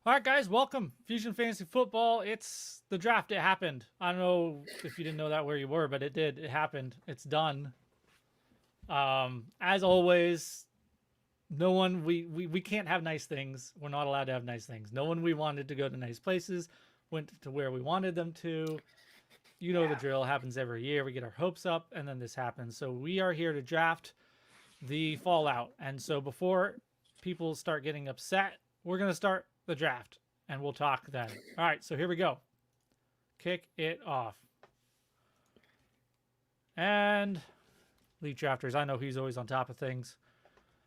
All right, guys, welcome. Fusion Fantasy Football. It's the draft. It happened. I don't know if you didn't know that where you were, but it did. It happened. It's done. As always, no one we can't have nice things. We're not allowed to have nice things. No one we wanted to go to nice places went to where we wanted them to. You know the drill. Happens every year. We get our hopes up, and then this happens. So we are here to draft the fallout. And so before people start getting upset, we're gonna start the draft and we'll talk then. All right, so here we go. Kick it off. And lead drafters. I know he's always on top of things.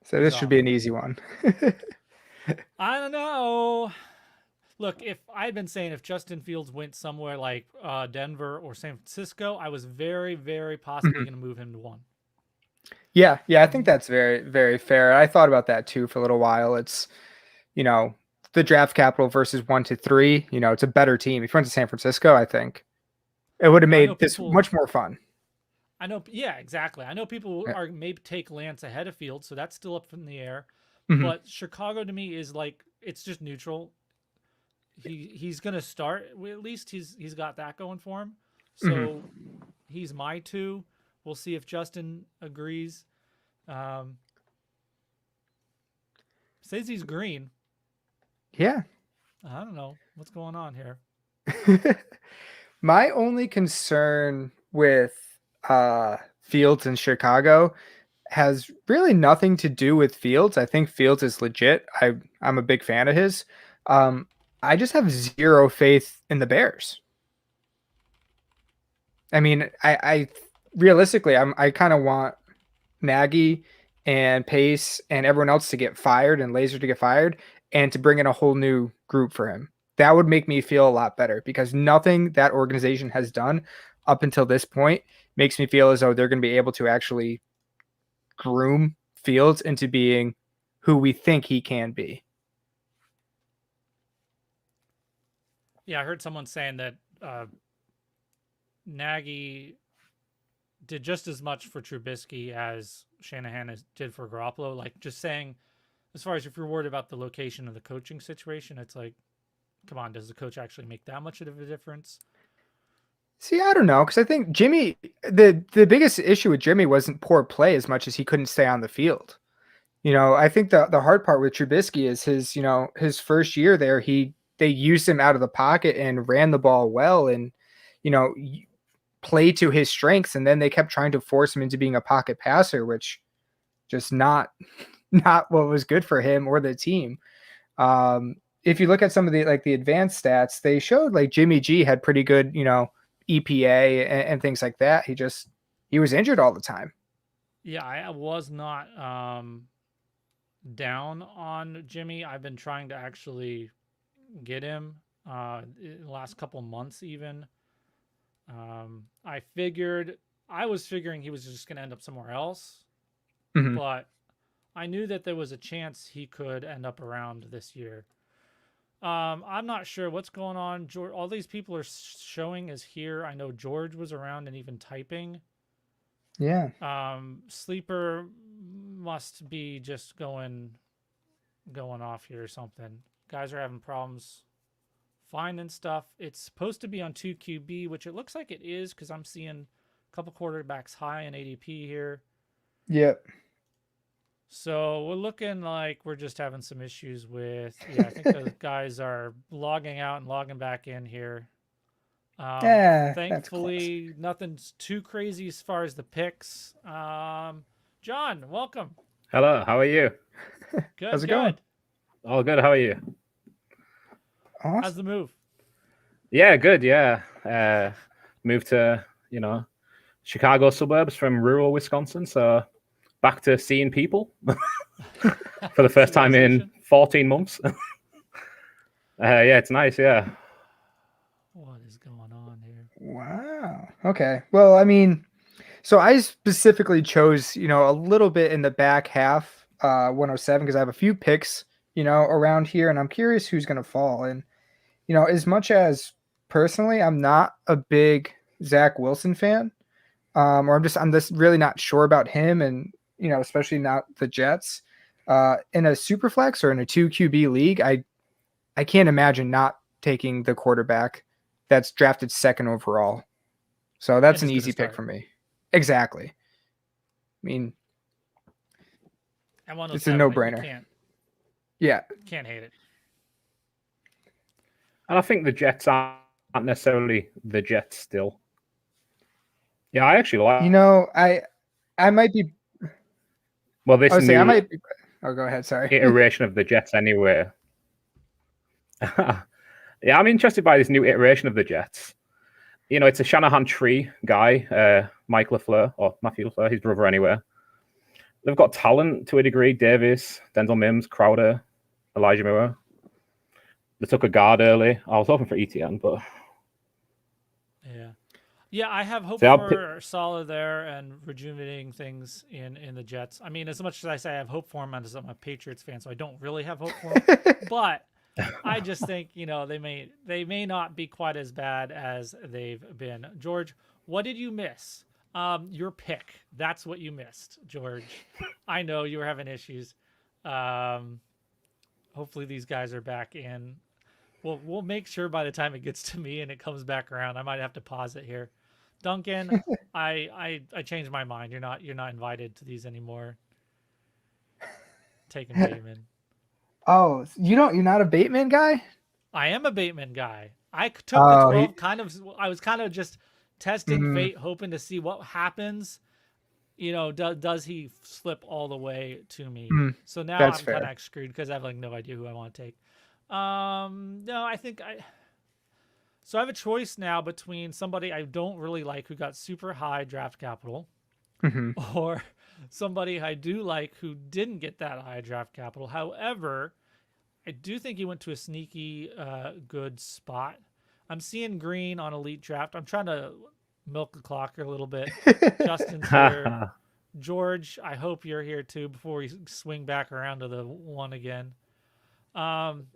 So this should be an easy one. I don't know. Look, if I'd been saying if Justin Fields went somewhere like Denver or San Francisco, I was very, very possibly going to move him to one. Yeah, I think that's very, very fair. I thought about that too for a little while. It's, the draft capital versus 1 to 3. It's a better team. If you went to San Francisco, I think it would have made this much more fun. I know, yeah, exactly. I know people are maybe take Lance ahead of Fields, so that's still up in the air. But Chicago to me is like it's just neutral. He's gonna start. At least he's got that going for him. So he's my 2. We'll see if Justin agrees. Says he's green. Yeah. I don't know what's going on here. My only concern with Fields in Chicago has really nothing to do with Fields. I think Fields is legit. I'm a big fan of his. I just have zero faith in the Bears. I mean, I realistically, I kind of want Nagy and Pace and everyone else to get fired and Laser to get fired and to bring in a whole new group for him. That would make me feel a lot better because nothing that organization has done up until this point makes me feel as though they're going to be able to actually groom Fields into being who we think he can be. Yeah, I heard someone saying that Nagy did just as much for Trubisky as Shanahan did for Garoppolo. Like, just saying, as far as if you're worried about the location of the coaching situation, it's like, come on, does the coach actually make that much of a difference? See, I don't know, because I think Jimmy, the biggest issue with Jimmy wasn't poor play as much as he couldn't stay on the field. I think the hard part with Trubisky is his first year there, they used him out of the pocket and ran the ball well and, play to his strengths. And then they kept trying to force him into being a pocket passer, which just not what was good for him or the team. If you look at some of the advanced stats, they showed like Jimmy G had pretty good, EPA and things like that. He was injured all the time. Yeah, I was not down on Jimmy. I've been trying to actually get him in the last couple months even. I was figuring he was just going to end up somewhere else, but I knew that there was a chance he could end up around this year. I'm not sure what's going on. All these people are showing is here. I know George was around and even typing. Yeah. Sleeper must be just going off here or something. Guys are having problems finding stuff. It's supposed to be on 2QB, which it looks like it is because I'm seeing a couple quarterbacks high in ADP here. Yep. So we're looking like we're just having some issues with, I think the guys are logging out and logging back in here. Thankfully, nothing's too crazy as far as the picks. John, welcome. Hello, how are you? Good. How's it going? All good. How are you? Awesome. How's the move? Yeah, good. Yeah, moved to Chicago suburbs from rural Wisconsin, so back to seeing people for the first time in 14 months. Yeah, it's nice. Yeah. What is going on here? Wow. Okay. Well, I mean, so I specifically chose, a little bit in the back half, 107, because I have a few picks, around here, and I'm curious who's going to fall. And, as much as personally, I'm not a big Zach Wilson fan, or I'm just really not sure about him, and especially not the Jets. In a super flex or in a 2 QB league, I I can't imagine not taking the quarterback that's drafted second overall. So that's And an he's gonna easy pick start. for me. Exactly. I mean, And 107, it's a you no-brainer. Yeah. can't hate it. And I think the Jets aren't necessarily the Jets still. Yeah, I actually like. You know, I might be. Well, I this would say I new might. Oh, go ahead. Sorry. iteration of the Jets, anyway. Yeah, I'm interested by this new iteration of the Jets. You know, it's a Shanahan tree guy, Mike LaFleur, or Matthew LaFleur, his brother anyway. They've got talent to a degree. Davis, Denzel Mims, Crowder, Elijah Moore. They took a guard early. I was hoping for ETN, but Yeah, I have hope See, I'll for Salah there and rejuvenating things in the Jets. I mean, as much as I say I have hope for him, I'm a Patriots fan, so I don't really have hope for him. But I just think they may not be quite as bad as they've been. George, what did you miss? Your pick. That's what you missed, George. I know you were having issues. Hopefully these guys are back in. We'll make sure by the time it gets to me and it comes back around, I might have to pause it here. Duncan, I changed my mind. You're not invited to these anymore. Taking Bateman. Oh, you're not a Bateman guy? I am a Bateman guy. I took the 12 I was kind of just testing fate, hoping to see what happens. Does he slip all the way to me? So now That's I'm fair. kind of screwed because I have no idea who I want to take. No, I think so I have a choice now between somebody I don't really like who got super high draft capital or somebody I do like who didn't get that high draft capital. However, I do think he went to a sneaky good spot. I'm seeing green on elite draft. I'm trying to milk the clock here a little bit. Justin's here. George, I hope you're here too before we swing back around to the one again. I'm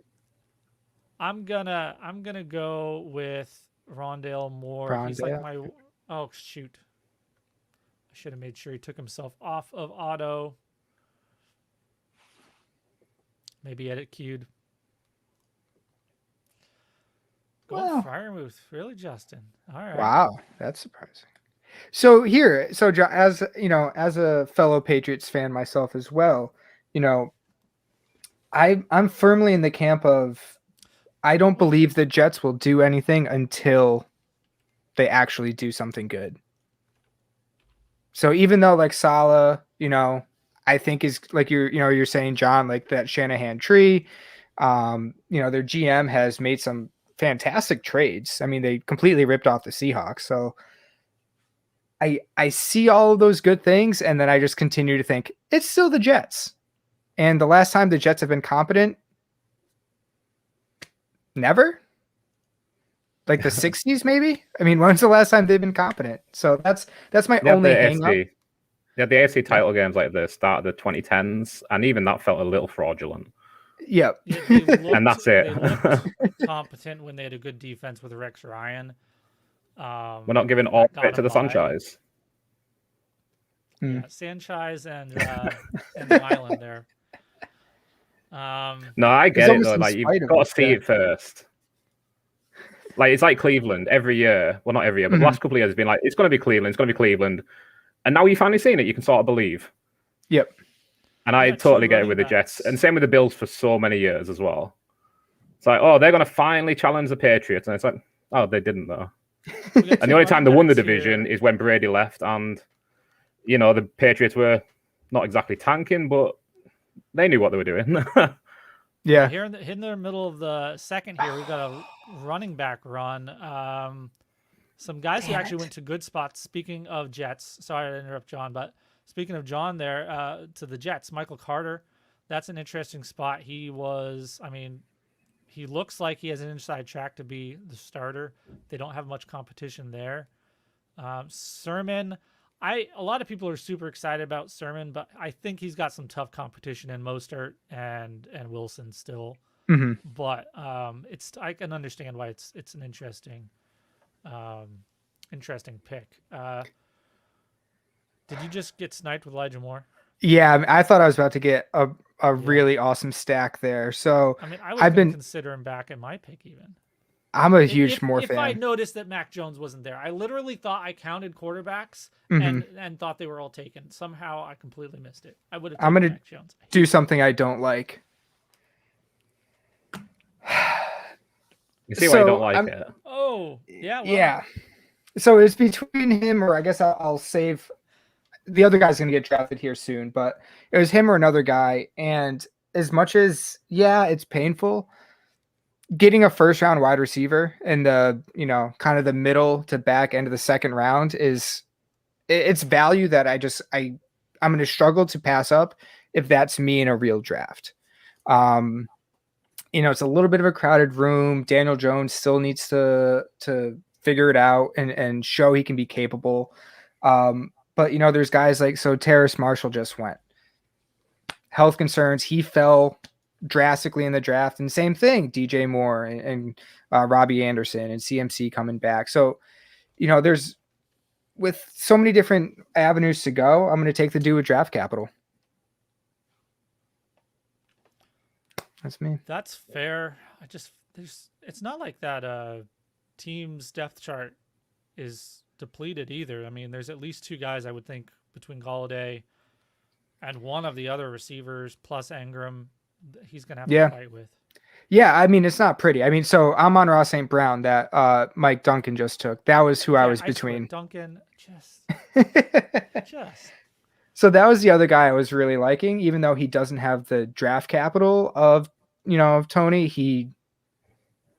gonna go with Rondale Moore. He's like my shoot. I should have made sure he took himself off of auto. Maybe edit queued. Go fire moves, really, Justin? All right. Wow, that's surprising. So John, as you know, as a fellow Patriots fan myself as well, I'm firmly in the camp of I don't believe the Jets will do anything until they actually do something good. So even though like Salah, I think is like you're saying, John, like that Shanahan tree, their GM has made some fantastic trades. I mean, they completely ripped off the Seahawks. So I see all of those good things, and then I just continue to think it's still the Jets. And the last time the Jets have been competent, never. Like the 60s, maybe? I mean, when's the last time they've been competent? So that's my only hang up. Yeah, the AFC title games like the start of the 2010s, and even that felt a little fraudulent. Yep. And that's it. They looked competent when they had a good defense with Rex Ryan. We're not giving all credit to the Sanchez. Yeah, Sanchez and the island there. No, I get it though. Like you've got to see it first. Like it's like Cleveland every year. Well, not every year, but the last couple of years has been like it's going to be Cleveland. It's going to be Cleveland. And now you've finally seen it. You can sort of believe. Yep. And I totally get it with the Jets, and same with the Bills for so many years as well. It's like, oh, they're going to finally challenge the Patriots, and it's like, oh, they didn't though. And the only time they won the division is when Brady left, and the Patriots were not exactly tanking, but they knew what they were doing. Yeah. Here in the middle of the second here, we've got a running back run. Some guys who actually went to good spots. Speaking of Jets, sorry to interrupt John, but speaking of John there, to the Jets, Michael Carter, that's an interesting spot. He looks like he has an inside track to be the starter. They don't have much competition there. Sermon, a lot of people are super excited about Sermon, but I think he's got some tough competition in Mostert and Wilson still. But I can understand why it's an interesting pick. Did you just get sniped with Elijah Moore? Yeah, I thought I was about to get a really awesome stack there. So I mean, I was I've going to been consider him back in my pick even. I'm a huge If Moore if I fan. noticed that Mac Jones wasn't there, I literally thought I counted quarterbacks Mhm. and thought they were all taken. Somehow I completely missed it. I would have I'm taken gonna Mac Jones. do something I don't like. You see why you don't So like I'm it? Oh, yeah, well, yeah. So it's between him or I guess I'll save the other guy's going to get drafted here soon, but it was him or another guy. And as much as, yeah, it's painful, getting a first round wide receiver in the, kind of the middle to back end of the second round it's value that I'm going to struggle to pass up if that's me in a real draft. It's a little bit of a crowded room. Daniel Jones still needs to figure it out and show he can be capable. But there's guys like Terrace Marshall just went. Health concerns. He fell drastically in the draft, and same thing. DJ Moore and Robbie Anderson and CMC coming back. So there's with so many different avenues to go. I'm going to take the dude with draft capital. That's me. that's fair. It's not like that team's depth chart is depleted either. I mean, there's at least two guys I would think between Galladay and one of the other receivers plus Engram he's going to have to fight with. Yeah, I mean, it's not pretty. I mean, so I'm on Ross St. Brown that Mike Duncan just took. That was who I was between. Duncan, just. So that was the other guy I was really liking, even though he doesn't have the draft capital of Tony. He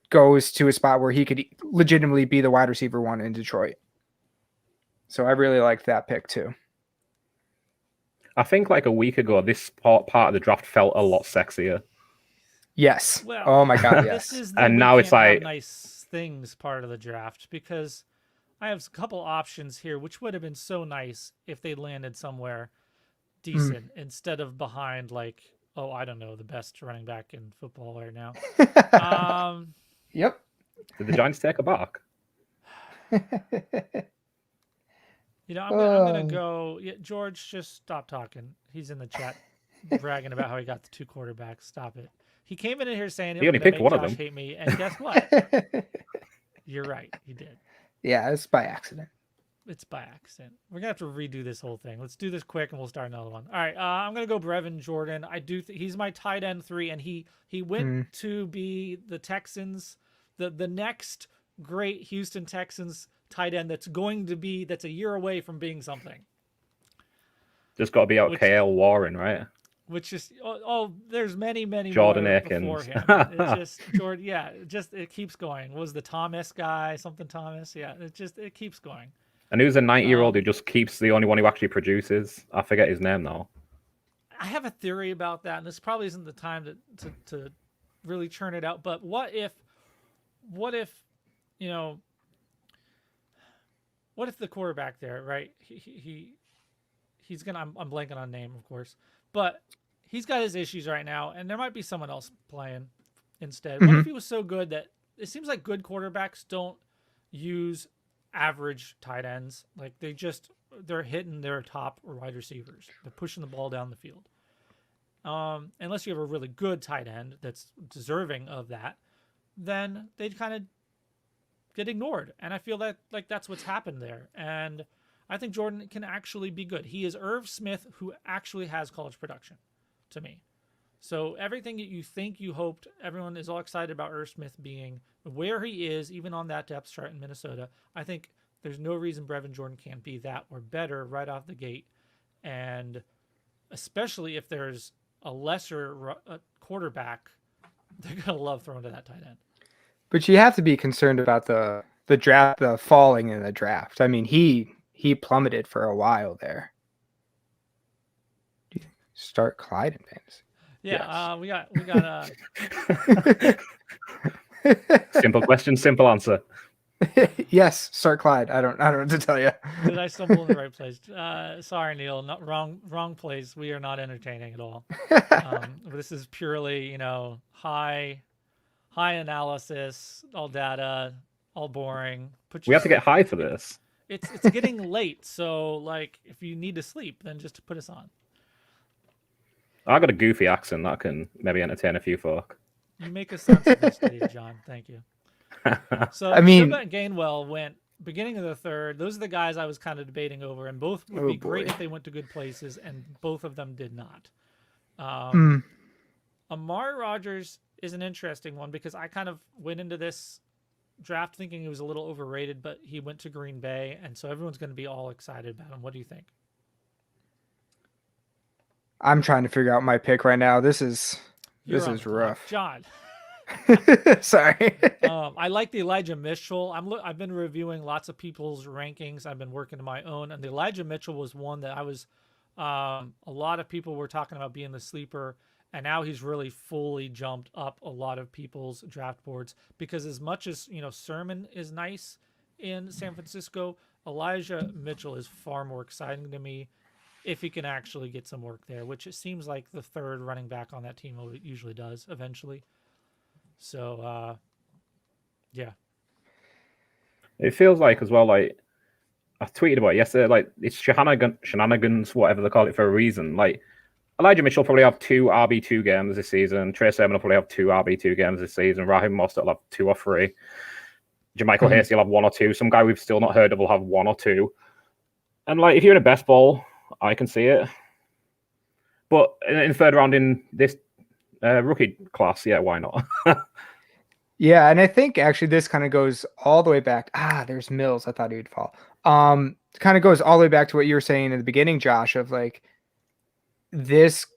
goes to a spot where he could legitimately be the wide receiver one in Detroit. So I really liked that pick too. I think like a week ago, this part of the draft felt a lot sexier. Yes. Well, oh my God, yes. This is the and now it's like nice things part of the draft because I have a couple options here, which would have been so nice if they landed somewhere decent instead of behind like, oh, I don't know, the best running back in football right now. Yep. Did the Giants take a back? I'm gonna go. Yeah, George, just stop talking. He's in the chat bragging about how he got the two quarterbacks. Stop it. He came in here saying he only picked one of them. Hate me, and guess what? You're right. He did. Yeah, it's by accident. It's by accident. We're gonna have to redo this whole thing. Let's do this quick, and we'll start another one. All right. I'm gonna go Brevin Jordan. I do. He's my tight end 3, and he went to be the Texans, the next great Houston Texans tight end that's a year away from being something. Just got to be out KL Warren, right? Which is there's many Jordan more Akins before him. It's just Jordan. Yeah, it keeps going. Was the Thomas guy something Thomas? Yeah, it keeps going. And who's a 90-year-old who just keeps the only one who actually produces? I forget his name now. I have a theory about that, and this probably isn't the time to really churn it out. But what if what if the quarterback there, right? He's gonna. I'm blanking on name, of course, but he's got his issues right now, and there might be someone else playing instead. What if he was so good that it seems like good quarterbacks don't use average tight ends? Like they're hitting their top wide receivers. They're pushing the ball down the field. Unless you have a really good tight end that's deserving of that, then they'd kind of get ignored. And I feel that like that's what's happened there. And I think Jordan can actually be good. He is Irv Smith, who actually has college production, to me. So everything that you think you hoped, everyone is all excited about Irv Smith being where he is, even on that depth chart in Minnesota. I think there's no reason Brevin Jordan can't be that or better right off the gate. And especially if there's a lesser quarterback, they're going to love throwing to that tight end. But you have to be concerned about the draft, the falling in the draft. I mean, he plummeted for a while there. Start Clyde in fantasy. Yeah, yes. we got Simple question, simple answer. Yes, start Clyde. I don't know what to tell you. Did I stumble in the right place? Sorry, Neil. Not wrong place. We are not entertaining at all. This is purely, high analysis, all data, all boring. We have to get high for this. It's getting late, so like if you need to sleep, then just put us on. I got a goofy accent that can maybe entertain a few folk. You make us sound sophisticated, John. Thank you. So I mean- Suba and Gainwell went beginning of the third. Those are the guys I was kind of debating over, and both would Oh, be great boy. if they went to good places, and both of them did not. Mm. Amari Rogers is an interesting one because I kind of went into this draft thinking he was a little overrated, but he went to Green Bay, and so everyone's going to be all excited about him. What do you think? I'm trying to figure out my pick right now. This is You're on the clock. rough. John. Sorry. I like the Elijah Mitchell. I've been reviewing lots of people's rankings. I've been working to my own, and the Elijah Mitchell was one that I was. A lot of people were talking about being the sleeper, and now he's really fully jumped up a lot of people's draft boards because as much as Sermon is nice in San Francisco, Elijah Mitchell is far more exciting to me if he can actually get some work there, which it seems like the third running back on that team usually does eventually. So, yeah. It feels like as well, like I tweeted about it yesterday, like it's shenanigans, whatever they call it, for a reason. Like Elijah Mitchell probably have 2 RB2 games this season. Trey Sermon will probably have 2 RB2 games this season. Raheem Mostert will have 2 or 3. Jermichael Hasty will have 1 or 2. Some guy we've still not heard of will have 1 or 2. And like if you're in a best ball, I can see it. But in the third round in this rookie class, yeah, why not? Yeah, and I think actually this kind of goes all the way back. There's Mills. I thought he would fall. Kind of goes all the way back to what you were saying in the beginning, Josh, of like this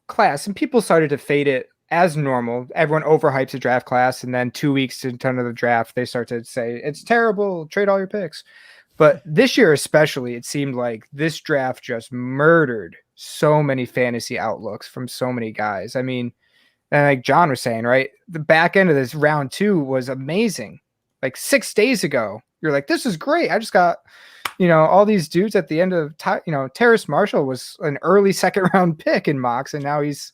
class, and people started to fade it as normal. Everyone overhypes a draft class, and then 2 weeks into the draft, they start to say it's terrible, trade all your picks. But this year especially, it seemed like this draft just murdered so many fantasy outlooks from so many guys. I mean, and like John was saying, right, the back end of this round 2 was amazing. Like 6 days ago, you're like, this is great. I just got, all these dudes at the end of, Terrace Marshall was an early second round pick in mocks. And now this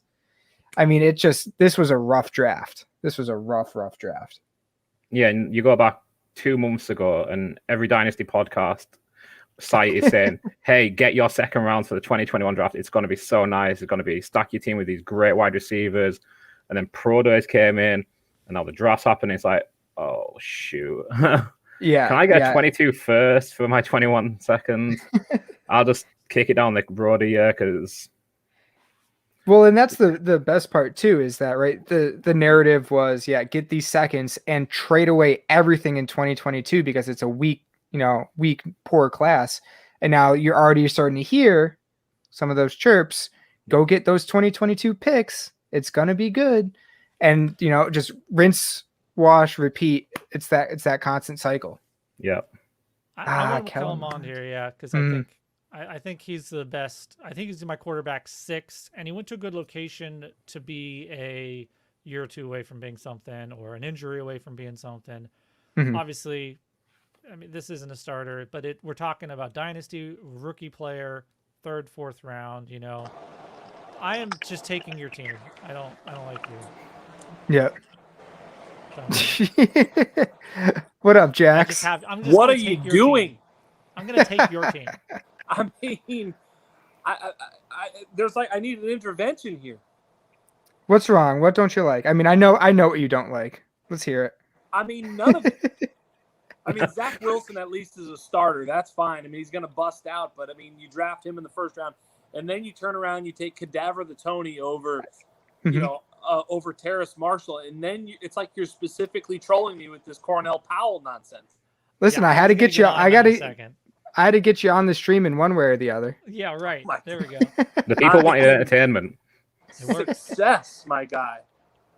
was a rough draft. This was a rough draft. Yeah. And you go back 2 months ago and every Dynasty podcast site is saying, hey, get your second round for the 2021 draft. It's going to be so nice. It's going to be stack your team with these great wide receivers. And then pro days came in and now the draft's happening. It's like, oh, shoot. Yeah. Can I get 22 first for my 21 second? I'll just kick it down the road a year because. Well, and that's the best part too, is that, right? The narrative was, get these seconds and trade away everything in 2022 because it's a weak, poor class. And now you're already starting to hear some of those chirps. Go get those 2022 picks. It's going to be good. And, just rinse, wash, repeat. It's that constant cycle. Yeah. I want to kill him on here, yeah, because I think he's the best. I think he's my quarterback 6, and he went to a good location to be a year or 2 away from being something, or an injury away from being something. Mm-hmm. Obviously, I mean, this isn't a starter, but we're talking about Dynasty, rookie player, 3rd, 4th round, I am just taking your team. I don't like you. Yeah. What up, Jax? What are you doing? Team. I'm gonna take your team. I mean, I need an intervention here. What's wrong? What don't you like? I mean, I know what you don't like. Let's hear it. I mean, none of it. I mean, Zach Wilson at least is a starter. That's fine. I mean, he's going to bust out, but I mean, you draft him in the 1st round, and then you turn around, you take Cadaver the Tony over, over Terrace Marshall, and then it's like you're specifically trolling me with this Cornell Powell nonsense. Listen, I had to get you. I had to get you on the stream in one way or the other. Yeah, right. There we go. The people want your entertainment. Success, my guy.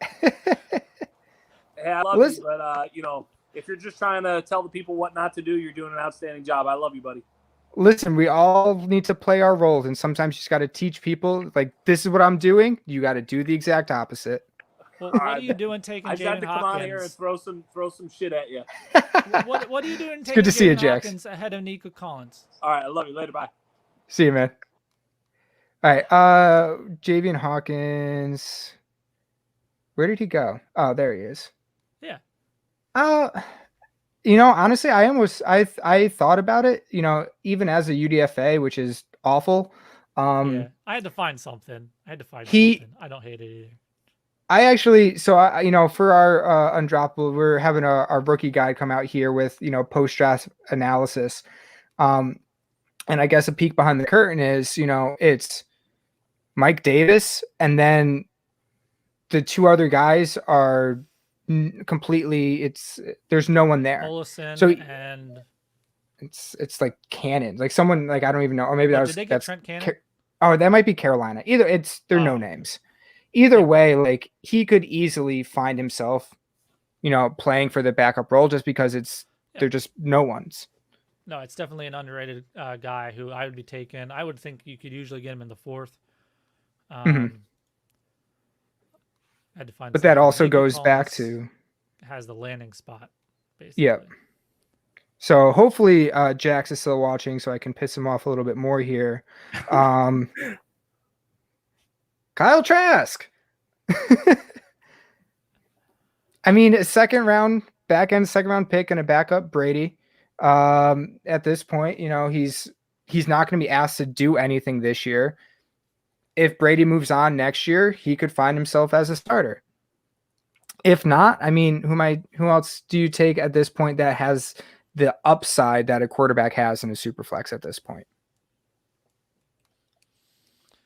Hey, I love you, but if you're just trying to tell the people what not to do, you're doing an outstanding job. I love you, buddy. Listen, we all need to play our roles, and sometimes you just got to teach people, like, this is what I'm doing. You got to do the exact opposite. Well, what are you doing taking Jaden Hawkins? I just had to come on here and throw some shit at you. What are you doing taking good to see you, Jaden Hawkins ahead of Nico Collins? All right, I love you. Later, bye. See you, man. All right, Javian Hawkins. Where did he go? Oh, there he is. Yeah. Honestly, I thought about it, even as a UDFA, which is awful. Yeah, I had to find something. I he- something. I don't hate it either. I actually, so I, for our undroppable, we're having our rookie guide come out here with, post draft analysis. And I guess a peek behind the curtain is, it's Mike Davis, and then the two other guys are completely, there's no one there. Olsen So and it's like Cannon, like someone, like I don't even know, or maybe did they get that's Trent Cannon? oh, that might be Carolina. They're no Okay. names. Either Yeah. way, like he could easily find himself, playing for the backup role just because they're just no ones. No, it's definitely an underrated guy who I would be taking. I would think you could usually get him in the 4th. I had to find. But that something. also Nicky goes back Collins to has the landing spot, basically. yeah. So hopefully Jax is still watching, so I can piss him off a little bit more here. Kyle Trask. I mean, a second round pick and a backup Brady. At this point, he's not going to be asked to do anything this year. If Brady moves on next year, he could find himself as a starter. If not, I mean, who else do you take at this point that has the upside that a quarterback has in a super flex at this point?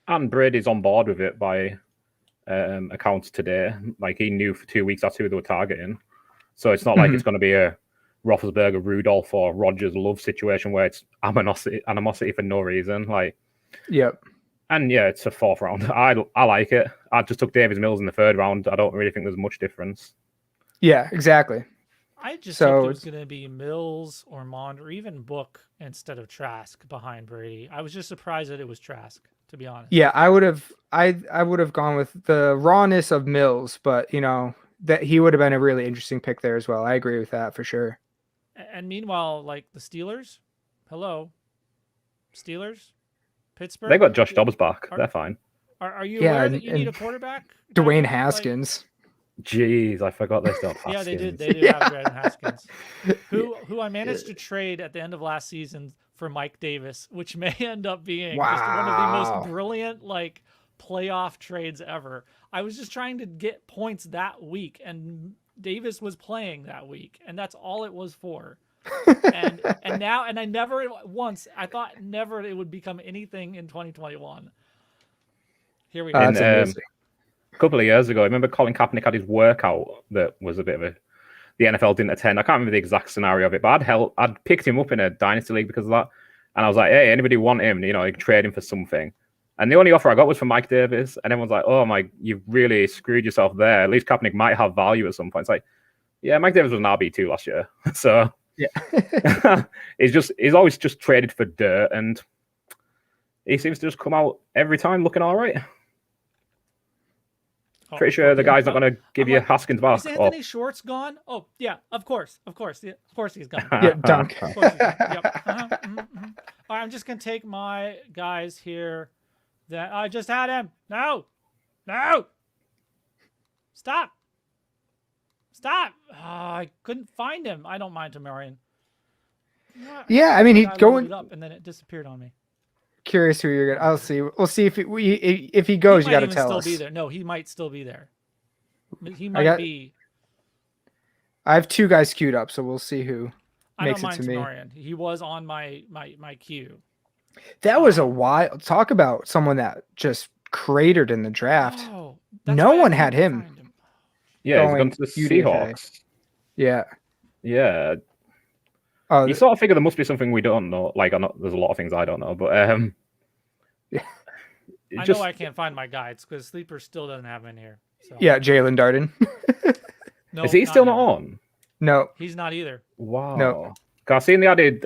And Brady's on board with it by accounts today. Like he knew for 2 weeks that's who they were targeting. So it's not like it's going to be a Roethlisberger, Rudolph, or Rodgers love situation where it's animosity for no reason. Like, yep. And yeah, it's a 4th round. I like it. I just took Davis Mills in the 3rd round. I don't really think there's much difference. Yeah, exactly. I just think it was going to be Mills or Mond or even Book instead of Trask behind Brady. I was just surprised that it was Trask, to be honest. Yeah, I would have gone with the rawness of Mills, but that he would have been a really interesting pick there as well. I agree with that for sure. And meanwhile, like the Steelers, Steelers, Pittsburgh. They got Josh Dobbs back. They're fine. Are you aware that you need a quarterback? Dwayne Haskins. Jeez, I forgot they still have Haskins. Yeah, they did. They do have Dwayne Haskins, who I managed to trade at the end of last season for Mike Davis, which may end up being just one of the most brilliant playoff trades ever. I was just trying to get points that week, and Davis was playing that week, and that's all it was for. and I never once I thought never it would become anything in 2021. Here we go. A couple of years ago, I remember Colin Kaepernick had his workout that was a bit of the NFL didn't attend. I can't remember the exact scenario of it, but I'd picked him up in a Dynasty league because of that. And I was like, hey, anybody want him? Trade him for something. And the only offer I got was from Mike Davis. And everyone's like, oh my, you've really screwed yourself there. At least Kaepernick might have value at some point. It's like, yeah, Mike Davis was an RB2 last year. So yeah, he's always just traded for dirt. And he seems to just come out every time looking all right. Pretty sure the guy's not going to give you Haskins back. Is Anthony Schwartz gone? Oh, yeah, of course he's gone. Yeah, dunk. Of course he's gone. Yep. All right, I'm just going to take my guys here that I just had him. No. Stop. Oh, I couldn't find him. I don't mind Tamarian. Yeah, I mean, he's going up and then it disappeared on me. Curious who you're gonna. I'll see. We'll see if he goes. You got to tell us. Be there. No, he might still be there. He might be. I have 2 guys queued up, so we'll see who makes it to me. Tamarian. He was on my queue. That was a wild. Talk about someone that just cratered in the draft. Oh, no one had him. Yeah, he's gone to the Seahawks. Yeah. Yeah. You sort of figure there must be something we don't know. Like, there's a lot of things I don't know, but yeah. I know I can't find my guides because Sleeper still doesn't have him in here. So. Yeah, Jalen Darden. No, is he still not on? No, he's not either. Wow. No. I seen they added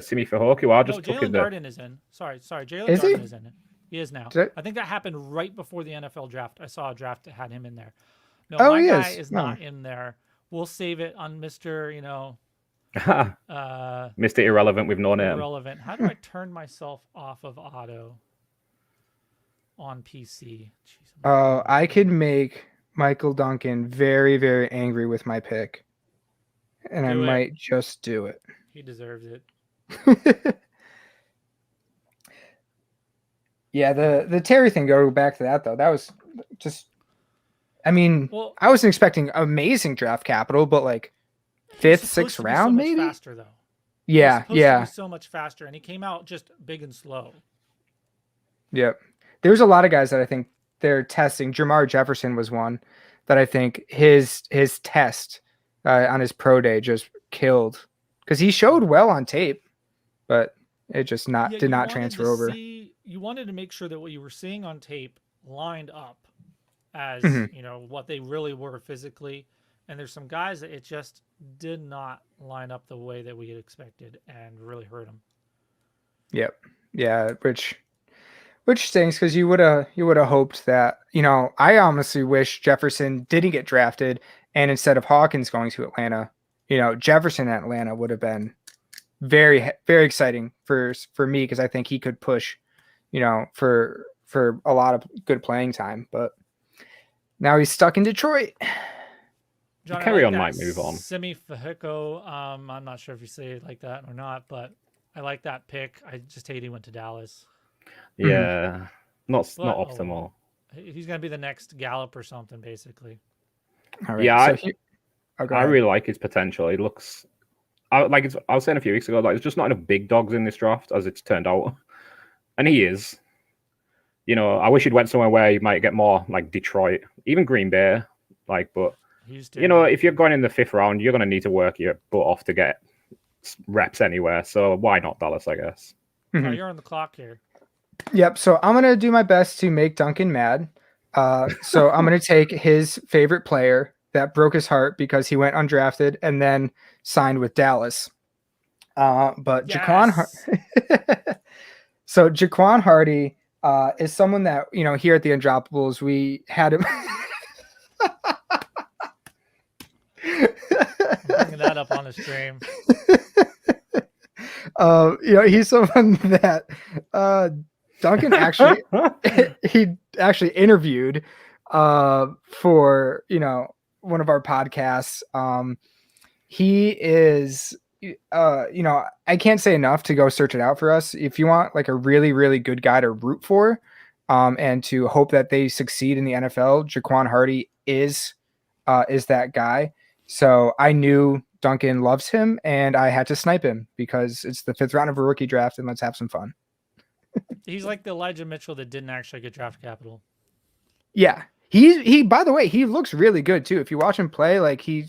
Simi Fehoko. I just took Jalen Darden is in. Sorry, Jalen Darden is in it. He is now. I think that happened right before the NFL draft. I saw a draft that had him in there. No, my guy is not in there. We'll save it on Mr. Mr. Irrelevant with no name. Irrelevant. How do I turn myself off of auto on PC? Oh, I could make Michael Duncan very, very angry with my pick, and I might just do it. He deserves it. Yeah, the Terry thing, go back to that though. That was just, I mean, Well, I wasn't expecting amazing draft capital, but like he was fifth, supposed sixth to be so round, much maybe. faster though. He was Yeah, supposed to be yeah, so much faster, and he came out just big and slow. yep. There's a lot of guys that I think they're testing. Jamar Jefferson was one that I think his test on his pro day just killed because he showed well on tape, but it just Yeah, did you not wanted to transfer over. see, you wanted to make sure that what you were seeing on tape lined up as, Mhm. what they really were physically. And there's some guys that it just did not line up the way that we had expected and really hurt them. Yep. Yeah, which stinks because you would have hoped that, I honestly wish Jefferson didn't get drafted, and instead of Hawkins going to Atlanta, Jefferson at Atlanta would have been very very exciting for me because I think he could push, for a lot of good playing time. But now he's stuck in Detroit. John, I Carry like on that might move on. Simi Fehiko. I'm not sure if you say it like that or not, but I like that pick. I just hate he went to Dallas. Yeah, not But optimal. he's gonna be the next Gallup or something, basically. All right. Yeah, Go I ahead. really like his potential. He looks, I was saying a few weeks ago, like there's just not enough big dogs in this draft as it's turned out, and he is. I wish he'd went somewhere where he might get more like Detroit, even Green Bay. But Houston. if you're going in the 5th round, you're going to need to work your butt off to get reps anywhere. So why not Dallas? I guess. Mhm. You're on the clock here. Yep. So I'm gonna do my best to make Duncan mad. So I'm gonna take his favorite player that broke his heart because he went undrafted and then signed with Dallas. But Yes. So Jaquan Hardy is someone that here at the Undroppables we had him. I'm bringing that up on the stream. He's someone that Duncan actually he actually interviewed for one of our podcasts. He is I can't say enough to go search it out for us. If you want like a really really good guy to root for and to hope that they succeed in the NFL, Jaquan Hardy is that guy. So I knew Duncan loves him, and I had to snipe him because it's the 5th round of a rookie draft, and let's have some fun. He's like the Elijah Mitchell that didn't actually get draft capital. Yeah, he. By the way, he looks really good too. If you watch him play, like he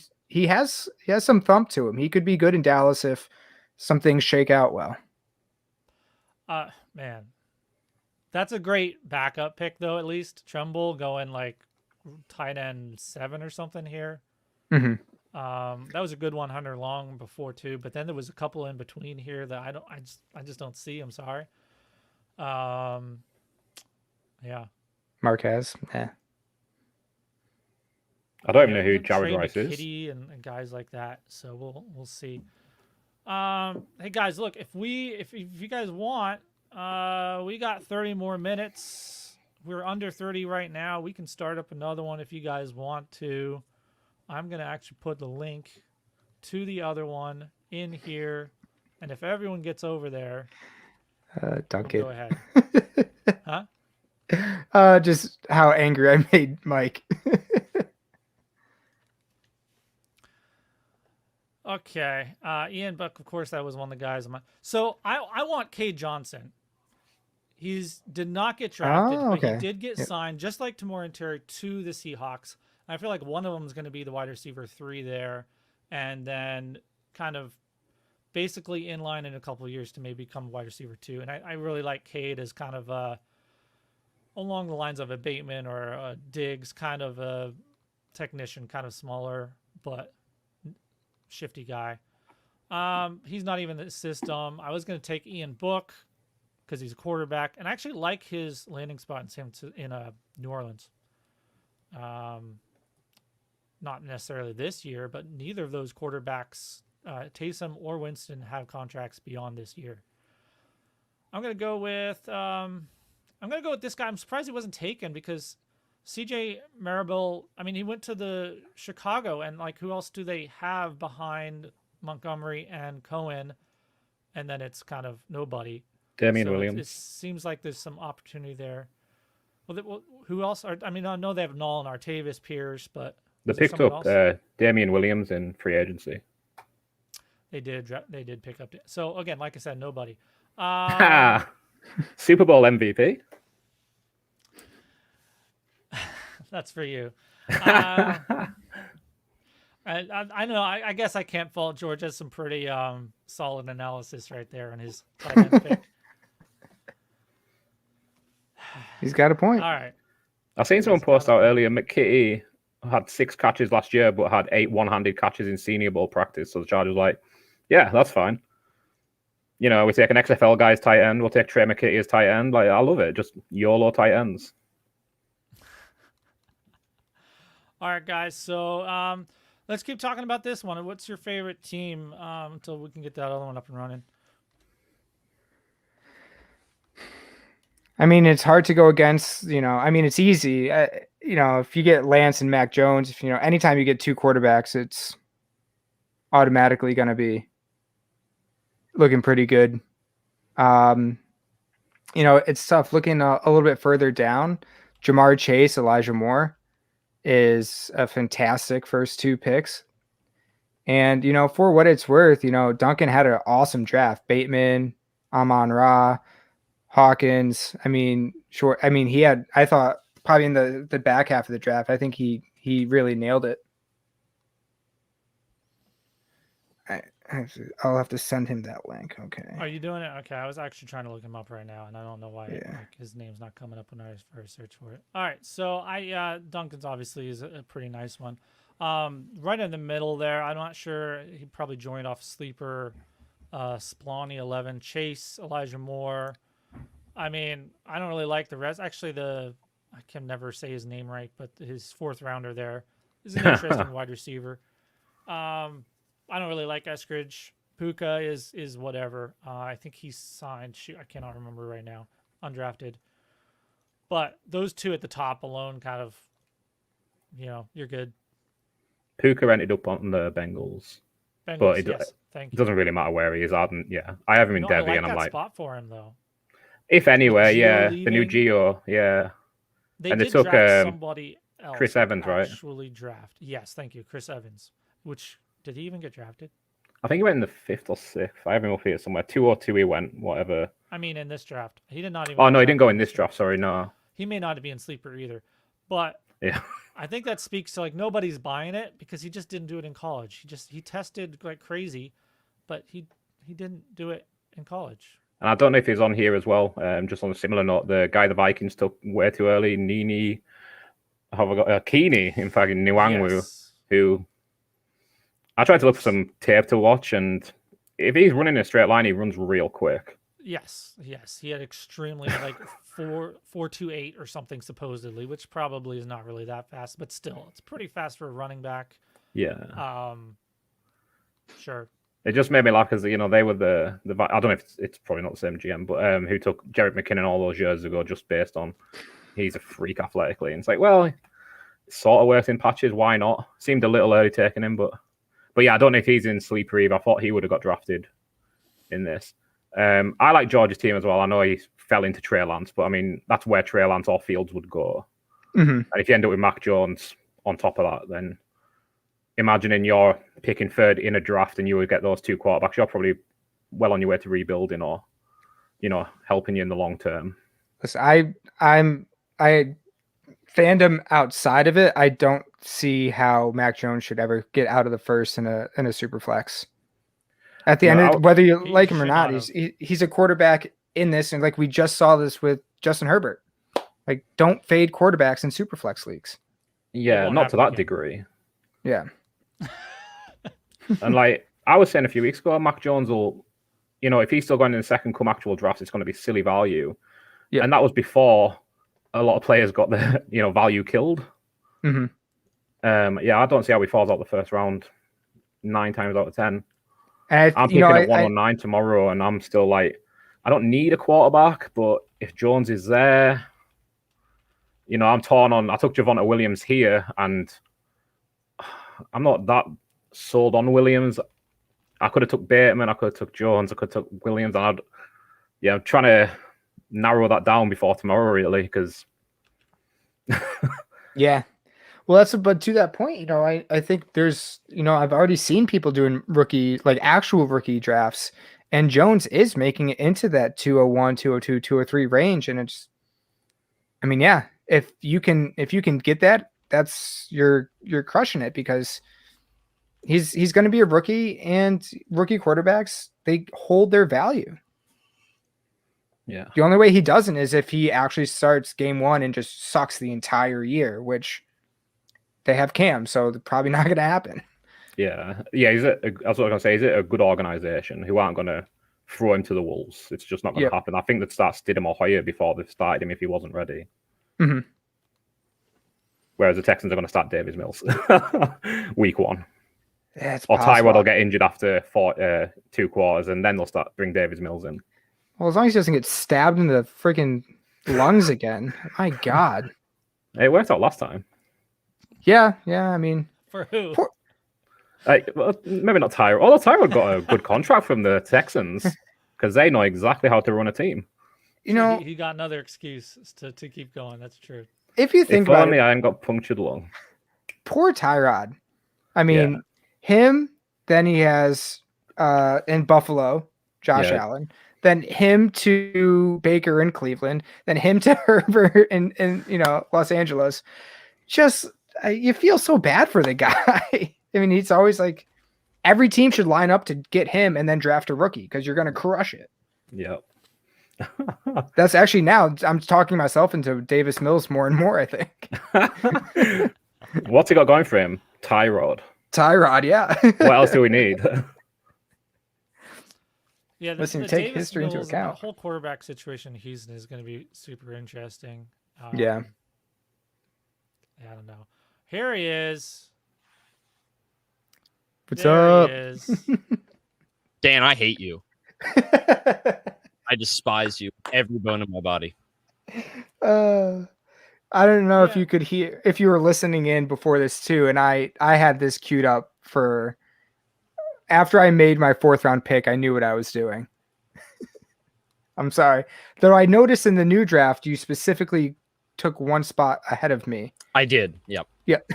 has some thump to him. He could be good in Dallas if some things shake out well. Man, that's a great backup pick though. At least Trumbull going like tight end 7 or something here. Mm-hmm. That was a good one, Hunter Long before too, but then there was a couple in between here that I just don't see. I'm sorry. Yeah. Marquez. Yeah. I don't even know we who can Jared trade Rice is. McKitty and guys like that. So we'll see. Hey guys, look, if you guys want, we got 30 more minutes. We're under 30 right now. We can start up another one if you guys want to. I'm gonna actually put the link to the other one in here, and if everyone gets over there, Duncan. we'll go ahead. Huh? Just how angry I made Mike. Okay. Ian Buck, of course, that was one of the guys. So I want Cade Johnson. Did not get drafted, Oh, okay. but he did get signed, just like Tamorrin Terry, to the Seahawks. I feel like one of them is going to be the wide receiver 3 there, and then kind of basically in line in a couple of years to maybe become wide receiver 2. And I really like Cade as kind of along the lines of a Bateman or a Diggs, kind of a technician, kind of smaller but shifty guy. He's not even the system. I was going to take Ian Book because he's a quarterback, and I actually like his landing spot in New Orleans. Not necessarily this year, but neither of those quarterbacks, Taysom or Winston, have contracts beyond this year. I'm gonna go with this guy. I'm surprised he wasn't taken because CJ Marable. I mean, he went to the Chicago, and like, who else do they have behind Montgomery and Cohen? And then it's kind of nobody. Damian So Williams. it seems like there's some opportunity there. Well, who else? I mean, I know they have Nolan, Artavis, Pierce, but They is there picked someone up else? Damian Williams in free agency. They did pick up. So again, like I said, nobody. Um, Super Bowl MVP. that's for you. I know. I guess I can't fault George. Has some pretty solid analysis right there on his tight end pick. He's got a point. All right. I've seen someone He's post got a out point. earlier. McKitty had 6 catches last year, but had 8 one-handed catches in Senior Bowl practice. So the Chargers were like, yeah, that's fine. You know, we take an XFL guy's tight end. We'll take Trey McKitty as tight end. Like, I love it. Just YOLO tight ends. All right, guys. So let's keep talking about this one. What's your favorite team until we can get that other one up and running? I mean, it's hard to go against, I mean, it's easy. If you get Lance and Mac Jones, anytime you get 2 quarterbacks, it's automatically going to be looking pretty good. It's tough looking a little bit further down. Jamar Chase, Elijah Moore is a fantastic first 2 picks. And, for what it's worth, Duncan had an awesome draft. Bateman, Amon-Ra, Hawkins. I mean, sure. I mean, he had, I thought probably in the back half of the draft, I think he really nailed it. I'll have to send him that link. Okay. Are you doing it? Okay, I was actually trying to look him up right now, and I don't know why Yeah. his name's not coming up when I first search for it. All right, so Duncan's obviously is a pretty nice one. Right in the middle there, I'm not sure. He probably joined off sleeper. Splawny 11, Chase, Elijah Moore. I mean, I don't really like the rest. Actually, I can never say his name right, but his 4th rounder there is an interesting wide receiver. I don't really like Eskridge. Puka is whatever. I think he's signed. Shoot, I cannot remember right now. Undrafted. But those 2 at the top alone kind of, you're good. Puka ended up on the Bengals. Bengals, But it yes. Thank It you. doesn't really matter where he is. I have him in I Devi, like and I'm that like, spot for him, though. if anywhere, Gio yeah. The new leaving. Geo, yeah. They And they did took, draft somebody else. Chris Evans, right? Actually draft. Yes, thank you. Chris Evans. Which, did he even get drafted? I think he went in the 5th or 6th. I have him up here somewhere. 2 or 2 he went, whatever. I mean, in this draft. He did not even. Oh, no, he didn't go in this draft. Sorry, no. He may not be in sleeper either. But Yeah. I think that speaks to like nobody's buying it because he just didn't do it in college. He tested like crazy, but he didn't do it in college. And I don't know if he's on here as well. Just on a similar note, the guy the Vikings took way too early, Nini, how have I got Keeney, in fact, in Nwangwu, Yes. who I tried to look for some tape to watch, and if he's running a straight line, he runs real quick. Yes. He had extremely like 4.28 or something supposedly, which probably is not really that fast, but still, it's pretty fast for a running back. Yeah. Sure. It just made me laugh because, they were the I don't know if it's probably not the same GM, but who took Jerick McKinnon all those years ago just based on he's a freak athletically. And it's like, well, it sort of works in patches. Why not? Seemed a little early taking him, but yeah, I don't know if he's in sleeper either. I thought he would have got drafted in this. I like George's team as well. I know he fell into Trey Lance, but I mean, that's where Trey Lance or Fields would go. Mm-hmm. And if you end up with Mac Jones on top of that, then imagining you're picking 3rd in a draft and you would get those 2 quarterbacks, you're probably well on your way to rebuilding or, helping you in the long term. Listen, I fandom outside of it, I don't see how Mac Jones should ever get out of the first in a super flex. At the end of whether you like him or not, he's a quarterback in this, and like we just saw this with Justin Herbert. Like, don't fade quarterbacks in super flex leagues. Yeah, not to that degree. Yeah. And like I was saying a few weeks ago, Mac Jones will, if he's still going in the second come actual draft, it's going to be silly value. Yeah. And that was before a lot of players got the value killed. Mm-hmm. I don't see how he falls out the first round 9 times out of 10. And I'm picking up 109 tomorrow, and I'm still like, I don't need a quarterback, but if Jones is there, I'm torn on. I took Javonte Williams here, and I'm not that sold on Williams. I could have took Bateman, I could have took Jones, I could have took Williams, and yeah, I'm trying to narrow that down before tomorrow, really, because Yeah. Well, but to that point, I think there's, I've already seen people doing actual rookie drafts, and Jones is making it into that 201, 202, 203 range. And I mean, yeah, if you can get that, you're crushing it, because he's going to be a rookie, and rookie quarterbacks, they hold their value. yeah. The only way he doesn't is if he actually starts game one and just sucks the entire year, which they have Cam, so it's probably not going to happen. Yeah. That's what I was going to say. Is it a good organization who aren't going to throw him to the wolves? It's just not going to happen. I think they'd start Stidham or Hoyer before they've started him if he wasn't ready. Mm-hmm. Whereas the Texans are going to start Davis Mills week one. Yeah, it's or possible. Tyrod will get injured after 2 quarters, and then they'll bring Davis Mills in. Well, as long as he doesn't get stabbed in the freaking lungs again. My God. It worked out last time. Yeah. I mean, For who? Well, maybe not Tyrod. Although Tyrod got a good contract from the Texans because they know exactly how to run a team. He got another excuse to keep going. That's true. If you think if about only it, I hadn't got punctured lung. poor Tyrod. I mean, him. Then he has in Buffalo, Josh Allen. Then him to Baker in Cleveland. Then him to Herbert in Los Angeles. Just you feel so bad for the guy. I mean, he's always like, every team should line up to get him and then draft a rookie because you're going to crush it. Yep. That's actually, now I'm talking myself into Davis Mills more and more, I think. What's he got going for him? Tyrod, yeah. What else do we need? Yeah, Listen, the take Davis history into Mills, account. The whole quarterback situation in Houston is going to be super interesting. Yeah. I don't know. Here he is. What's There up? He is. Dan, I hate you. I despise you. Every bone in my body. I don't know if you could hear, if you were listening in before this too, and I had this queued up for after I made my 4th round pick. I knew what I was doing. I'm sorry, though. I noticed in the new draft you specifically took one spot ahead of me. I did. Yep. Yep.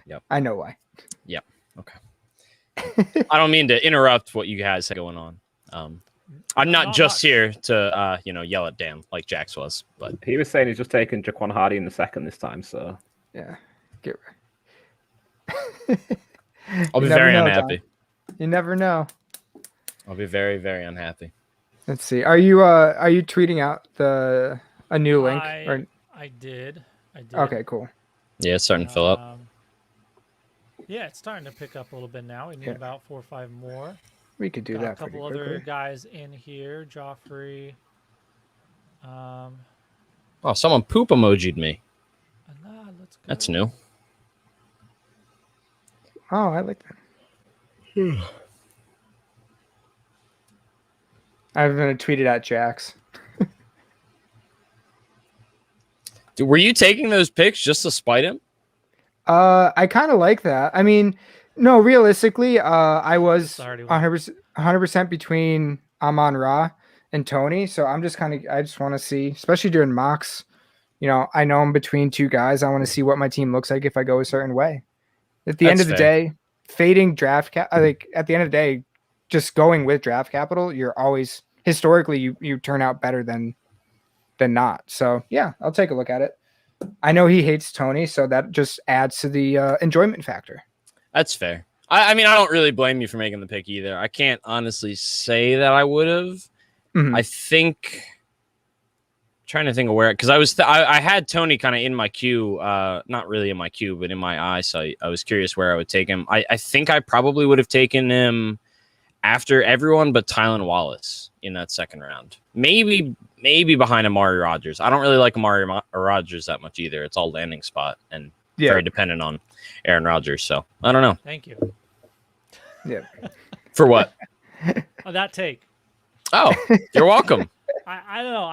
Yep. I know why. Yep. Okay. I don't mean to interrupt what you guys have going on. I'm not just here to yell at Dan like Jax was, but he was saying he's just taking Jaquan Hardy in the second this time. So yeah, get I'll be very unhappy. John. You never know. I'll be very, very unhappy. Let's see. Are you tweeting out a new link? I did. Okay, cool. Yeah, it's starting to fill up. Yeah, it's starting to pick up a little bit now. We need about 4 or 5 more. We could do that. A couple other guys in here. Joffrey. Oh, someone poop emoji'd me. Let's go. That's new. Oh, I like that. I'm gonna tweet it at Jax. Dude, were you taking those pics just to spite him? I kind of like that. I mean, no, realistically, I was 100% between Amon-Ra and Tony. So I just want to see, especially during mocks, I know I'm between 2 guys. I want to see what my team looks like if I go a certain way. At the end of the day, fading draft cap, like at the end of the day, just going with draft capital, you're always historically you turn out better than not. So yeah, I'll take a look at it. I know he hates Tony, so that just adds to the enjoyment factor. That's fair. I mean, I don't really blame you for making the pick either. I can't honestly say that I would have. Mm-hmm. I think trying to think of where, because I had Tony kind of in my queue, not really in my queue, but in my eyesight. I was curious where I would take him. I think I probably would have taken him after everyone but Tylan Wallace in that second round. Maybe behind Amari Rodgers. I don't really like Amari Rodgers that much either. It's all landing spot and very dependent on Aaron Rodgers. So I don't know. Thank you. Yeah. For what? That take. Oh, you're welcome. I don't know.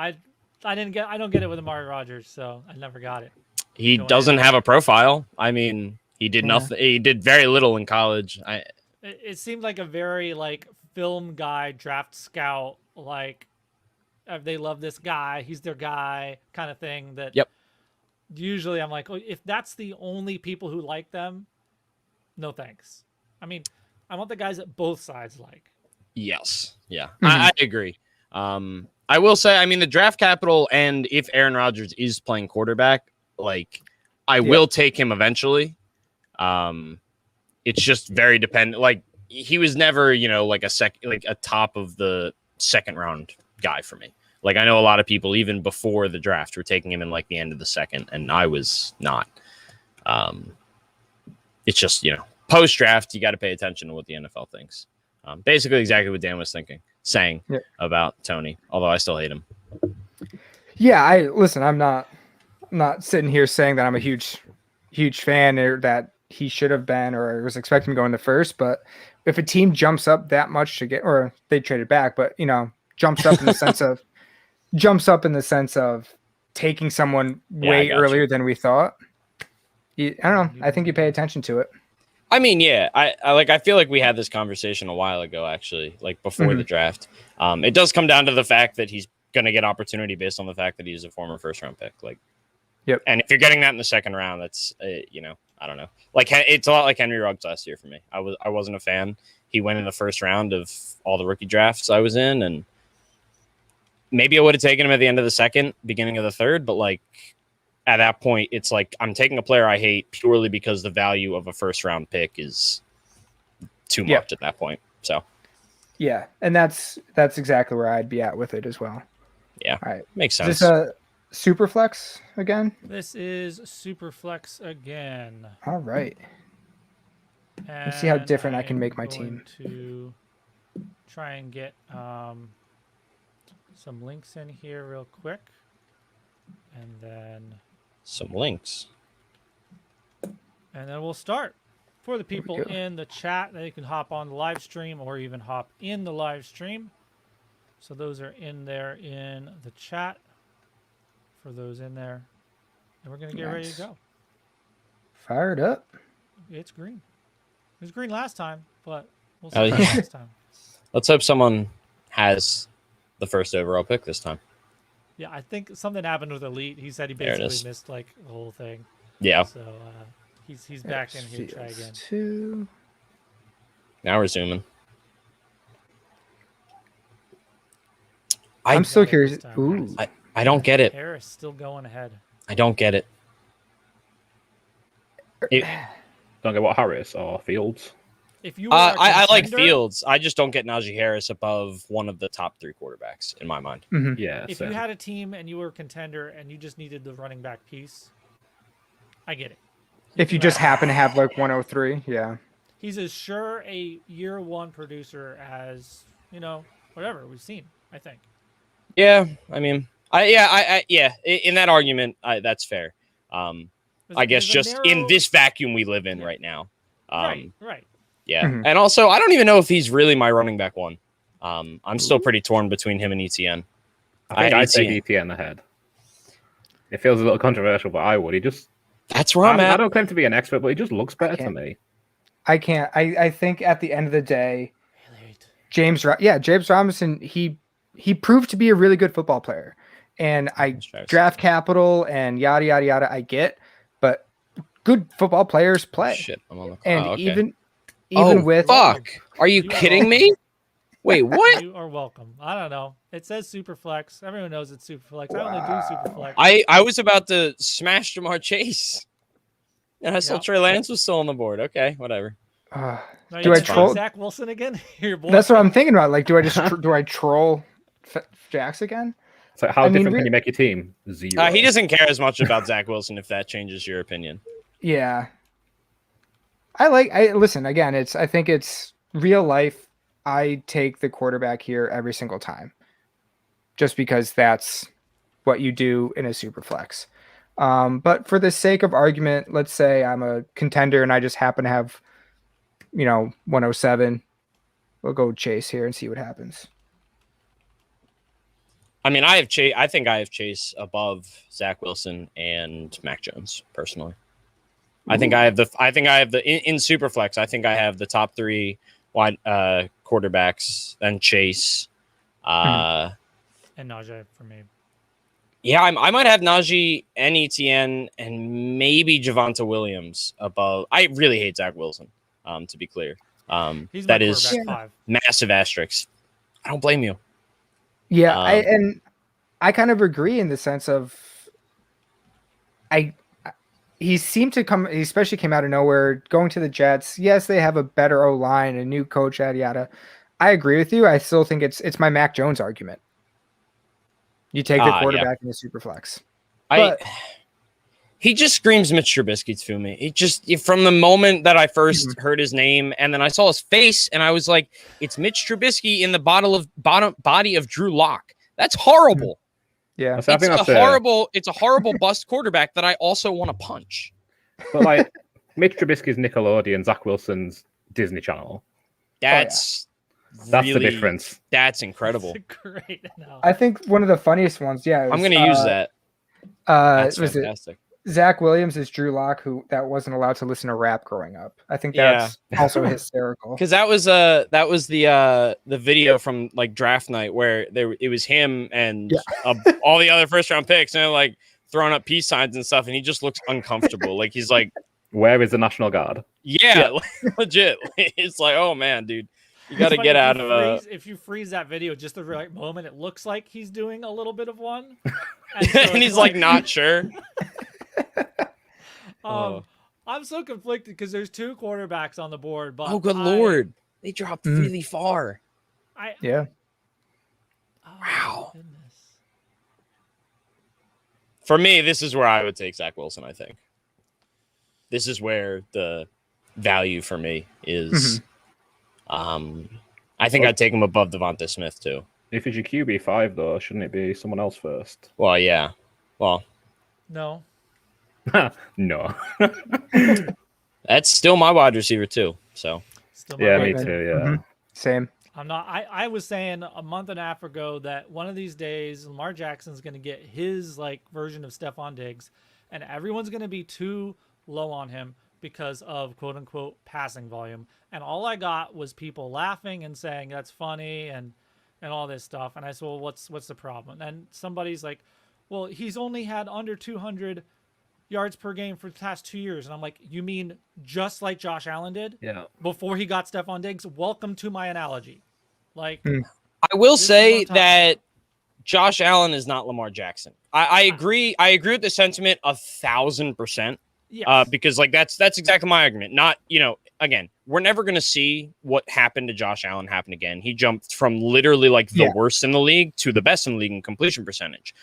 I don't get it with Amari Rodgers, so I never got it. He doesn't have a profile. I mean, he did nothing. He did very little in college. It seemed like a very film guy, draft scout, like they love this guy, he's their guy kind of thing. That Yep. Usually I'm like, oh, if that's the only people who like them, no thanks. I mean, I want the guys that both sides like. Yes. Yeah. Mhm. I agree. I will say, I mean, the draft capital, and if Aaron Rodgers is playing quarterback, like I will take him eventually. It's just very dependent. Like he was never, like a top of the second round guy for me. Like I know a lot of people even before the draft were taking him in like the end of the second, and I was not. It's just, post draft, you got to pay attention to what the NFL thinks. Basically exactly what Dan was saying about Tony, although I still hate him. Yeah, listen, I'm not sitting here saying that I'm a huge fan or that he should have been or was expecting to go in the first, but if a team jumps up that much to get, or they traded back, but jumps up in the sense of taking someone way earlier than we thought. I don't know. I think you pay attention to it. I mean, yeah, I feel like we had this conversation a while ago, actually, like before the draft. It does come down to the fact that he's going to get opportunity based on the fact that he's a former first round pick. Like, yep. And if you're getting that in the second round, that's, I don't know. Like, it's a lot like Henry Ruggs last year for me. I wasn't a fan. He went in the first round of all the rookie drafts I was in, and maybe I would have taken him at the end of the second, beginning of the third, but like at that point, it's like I'm taking a player I hate purely because the value of a first round pick is too much at that point. So, yeah, and that's exactly where I'd be at with it as well. Yeah, all right, makes sense. Is this a super flex again? This is super flex again. All right. Let's see how different I can make my team. To try and get some links in here real quick, and then some links, and then we'll start. For the people in the chat, they can hop on the live stream or even hop in the live stream. So those are in there in the chat. For those in there, and we're gonna get ready to go. Fired up. It's green. It was green last time, but we'll see this time. Let's hope someone has the first overall pick this time. Yeah, I think something happened with Elite. He said he basically missed like the whole thing. Yeah. So he's back in here. Try again. Now we're zooming. I'm still curious. Ooh. I don't get it. Harris still going ahead. I don't get it. Don't get what, Harris or Fields? If you I like Fields. I just don't get Najee Harris above one of the top three quarterbacks in my mind. Mm-hmm. Yeah. If you had a team and you were a contender and you just needed the running back piece, I get it. If you just happen to have like 103, yeah. He's as sure a year one producer as, whatever we've seen, I think. Yeah, I mean, in that argument, that's fair. I guess just in this vacuum we live in right now. Right. Yeah. Mm-hmm. And also, I don't even know if he's really my running back one. I'm still pretty torn between him and ETN. I think I'd take ETN ahead. It feels a little controversial, but I would. That's where I'm at. I don't claim to be an expert, but he just looks better to me. I can't. I think at the end of the day, James Robinson, he proved to be a really good football player. And draft capital and yada, yada, yada, I get. But good football players play. Shit, I'm on the and okay. even with fuck. Are you kidding me? Wait, what? You are welcome. I don't know. It says super flex. Everyone knows it's super flex. I only do super flex. I was about to smash Jamar Chase. And I saw Trey Lance was still on the board. Okay, whatever. Do I troll Zach Wilson again? That's what I'm thinking about. Like, do I just do I troll Jax again? So how different can you make your team? 0. He doesn't care as much about Zach Wilson if that changes your opinion. Yeah. I listen again, I think it's real life. I take the quarterback here every single time. Just because that's what you do in a super flex. But for the sake of argument, let's say I'm a contender and I just happen to have 107. We'll go Chase here and see what happens. I mean, I think I have Chase above Zach Wilson and Mac Jones personally. Ooh. I think I have the in Superflex. I think I have the top 3 wide quarterbacks, then Chase, Uh, And Najee for me. yeah, I might have Najee and Etienne and maybe Javonte Williams above. I really hate Zach Wilson, to be clear. He's my That is quarterback 5. massive asterisk. I don't blame you. Yeah, Um, I kind of agree in the sense of I he seemed to come, he especially came out of nowhere, going to the Jets. Yes, they have a better O line, a new coach, yada yada. I agree with you. I still think it's my Mac Jones argument. You take the yeah. quarterback in the super flex. I But he just screams Mitch Trubisky to me. It just from the moment that I first heard his name, and then I saw his face, and I was like, "It's Mitch Trubisky in the body of Drew Lock." That's horrible. yeah, So I think that's It's a horrible bust quarterback that I also want to punch. But like Mitch Trubisky's Nickelodeon, Zach Wilson's Disney Channel. That's That's really, the difference. That's incredible. That's a great analogy. I think one of the funniest ones, yeah. I'm going to use that. That's Was fantastic. it Zach Williams is Drew Lock, who that wasn't allowed to listen to rap growing up. I think Yeah. that's also hysterical. Because that was the video from like draft night where it was him and all the other first round picks, and they're like throwing up peace signs and stuff, and he just looks uncomfortable. Like he's like, Where is the National Guard? yeah. Legit. It's like, oh man, dude, you got to get out of If you freeze that video just the right moment, it looks like he's doing a little bit of one, and he's like not sure. I'm so conflicted because there's 2 quarterbacks on the board, but Oh, good lord, they dropped really far. Yeah. Wow. Goodness. For me, this is where I would take Zach Wilson. I think this is where the value for me is. I think I'd take him above Devonta Smith too. If it's your QB5 though, shouldn't it be someone else first? Well, yeah. Well, No. No. that's still my wide receiver too. So Still my Yeah, me pick. too. Yeah. Same. I'm not. I was saying a month and a half ago that one of these days Lamar Jackson's going to get his like version of Stephon Diggs, and everyone's going to be too low on him because of quote unquote passing volume. And all I got was people laughing and saying that's funny and all this stuff. And I said, well, what's the problem? And somebody's like, well, he's only had under 200 yards per game for the past 2 years. And I'm like, you mean just like Josh Allen did? Yeah. Before he got Stephon Diggs? Welcome to my analogy. Like, I will This is say what I'm talking that Josh Allen is not Lamar Jackson. I agree. I agree with the sentiment 1,000%. yes. Because like that's exactly my argument. Not, again, we're never going to see what happened to Josh Allen happen again. He jumped from literally like the worst in the league to the best in the league in completion percentage.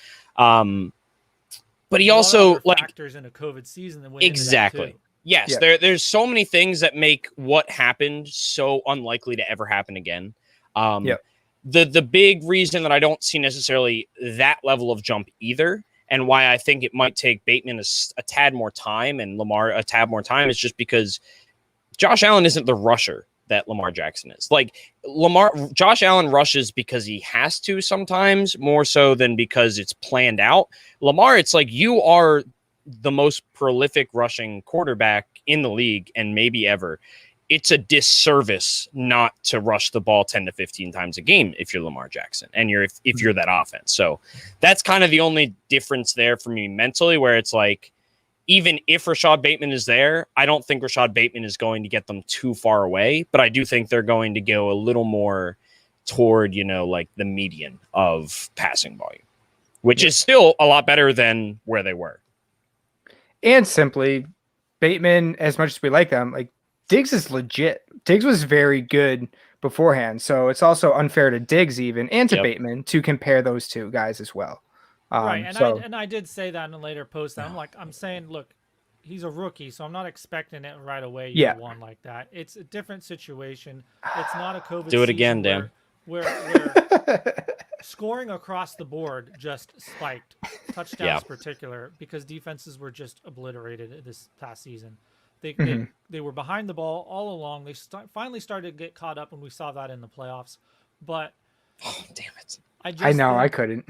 But he A lot of also other like factors in a COVID season that went into that, exactly. too. Yes, Yeah. there's so many things that make what happened so unlikely to ever happen again. The big reason that I don't see necessarily that level of jump either, and why I think it might take Bateman a tad more time and Lamar a tad more time, is just because Josh Allen isn't the rusher that Lamar Jackson is. Like Josh Allen rushes because he has to sometimes, more so than because it's planned out. Lamar, it's like you are the most prolific rushing quarterback in the league and maybe ever. It's a disservice not to rush the ball 10 to 15 times a game if you're Lamar Jackson and if you're that offense. So that's kind of the only difference there for me mentally, where it's like, even if Rashad Bateman is there, I don't think Rashad Bateman is going to get them too far away, but I do think they're going to go a little more toward, like the median of passing volume, which is still a lot better than where they were. And simply, Bateman, as much as we like them, like Diggs is legit. Diggs was very good beforehand, so it's also unfair to Diggs even and to Bateman to compare those two guys as well. Right, and I did say that in a later post. I'm saying, look, he's a rookie, so I'm not expecting it right away. Year one like that. It's a different situation. It's not a COVID. Do it again, season Dan. Where scoring across the board just spiked, touchdowns particular, because defenses were just obliterated this past season. They were behind the ball all along. They finally started to get caught up, and we saw that in the playoffs. But damn it. I know I couldn't.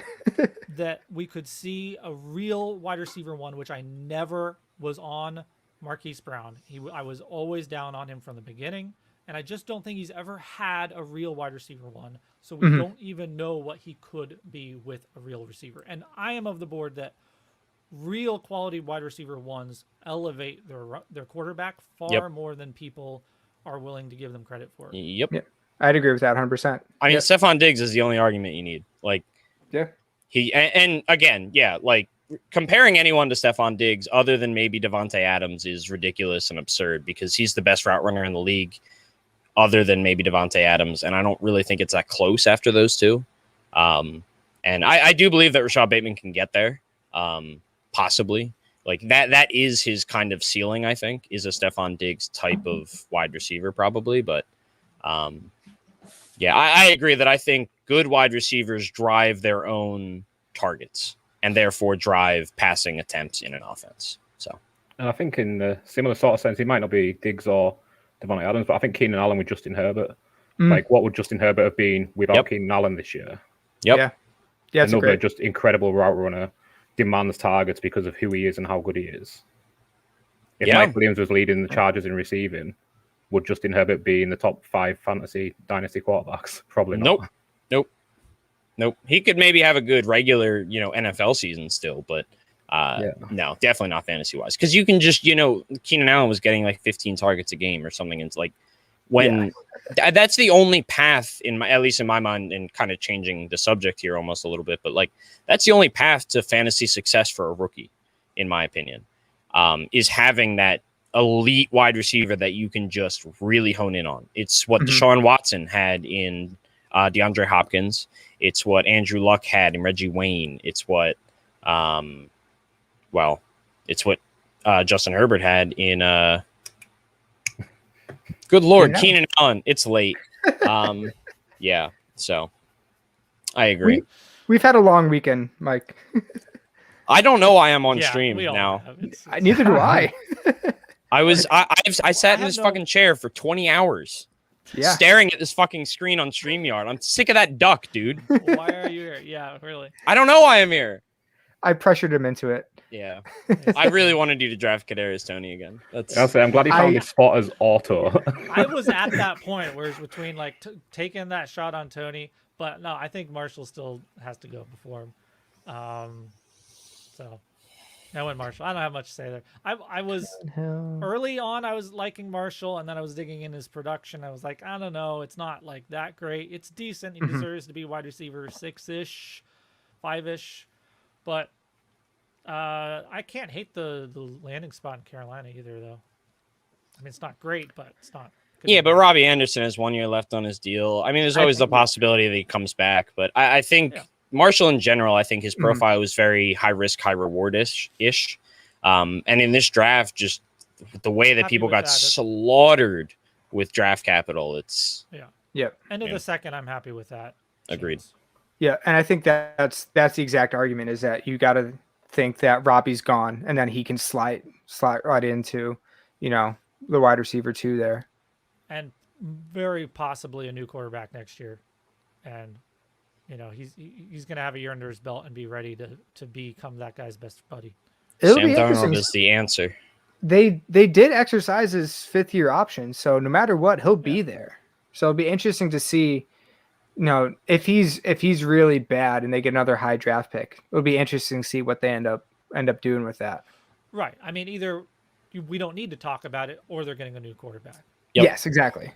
that we could see a real wide receiver one, which I never was on Marquise Brown. I was always down on him from the beginning, and I just don't think he's ever had a real wide receiver one. So we Mhm. don't even know what he could be with a real receiver. And I am of the board that real quality wide receiver ones elevate their quarterback far more than people are willing to give them credit for. Yep. Yeah, I'd agree with that 100%. I mean, Yep. Stephon Diggs is the only argument you need. Like, Yeah. and again, yeah, like comparing anyone to Stephon Diggs other than maybe Devontae Adams is ridiculous and absurd because he's the best route runner in the league other than maybe Devontae Adams. And I don't really think it's that close after those two. And I do believe that Rashad Bateman can get there. Possibly. Like that is his kind of ceiling, I think, is a Stephon Diggs type of wide receiver, probably. But yeah, I agree that I think good wide receivers drive their own targets and therefore drive passing attempts in an offense. So, and I think in a similar sort of sense, he might not be Diggs or Devontae Adams, but I think Keenan Allen with Justin Herbert. Like, what would Justin Herbert have been without Keenan Allen this year? Yeah, it's another just incredible route runner, demands targets because of who he is and how good he is. If Mike Williams was leading the Chargers in receiving, would Justin Herbert be in the top 5 fantasy dynasty quarterbacks? Probably not. Nope. He could maybe have a good regular, NFL season still, but no, definitely not fantasy wise. Because you can just, Keenan Allen was getting like 15 targets a game or something. It's like that's the only path at least in my mind, and kind of changing the subject here almost a little bit, but like that's the only path to fantasy success for a rookie, in my opinion, is having that elite wide receiver that you can just really hone in on. It's what Deshaun Watson had in DeAndre Hopkins. It's what Andrew Luck had in Reggie Wayne. It's what, Justin Herbert had in, good Lord, Keenan Allen. It's late. Yeah. So I agree. We've had a long weekend, Mike. I don't know why I'm on stream now. Neither do I. I sat in this fucking chair for 20 hours. Yeah. Staring at this fucking screen on StreamYard. I'm sick of that duck, dude. Why are you here? Yeah, really. I don't know why I'm here. I pressured him into it. Yeah. I really wanted you to draft Kadarius Toney again. I'm glad he found his spot as auto. I was at that point where it's between like taking that shot on Toney, but no, I think Marshall still has to go before him. So I went Marshall. I don't have much to say there. I was early on. I was liking Marshall, and then I was digging in his production. I was like, I don't know, it's not like that great. It's decent. He deserves to be wide receiver 6-ish, 5-ish, but I can't hate the landing spot in Carolina either, though. I mean, it's not great, but it's not. Yeah, but Robbie Anderson has 1 year left on his deal. I mean, there's always the possibility that he comes back, but I think. Yeah. Marshall in general, I think his profile was very high risk, high reward ish. And in this draft, just the way that people got slaughtered with draft capital, it's End of the second, I'm happy with that. Agreed. Yeah, and I think that's the exact argument, is that you got to think that Robbie's gone, and then he can slide right into, the wide receiver 2 there, and very possibly a new quarterback next year, and. He's going to have a year under his belt and be ready to become that guy's best buddy. Sam Darnold is the answer. They did exercise his 5th-year option, so no matter what, he'll be there. So it'll be interesting to see, if he's really bad and they get another high draft pick. It'll be interesting to see what they end up doing with that. Right. I mean, either we don't need to talk about it, or they're getting a new quarterback. Yep. Yes, exactly.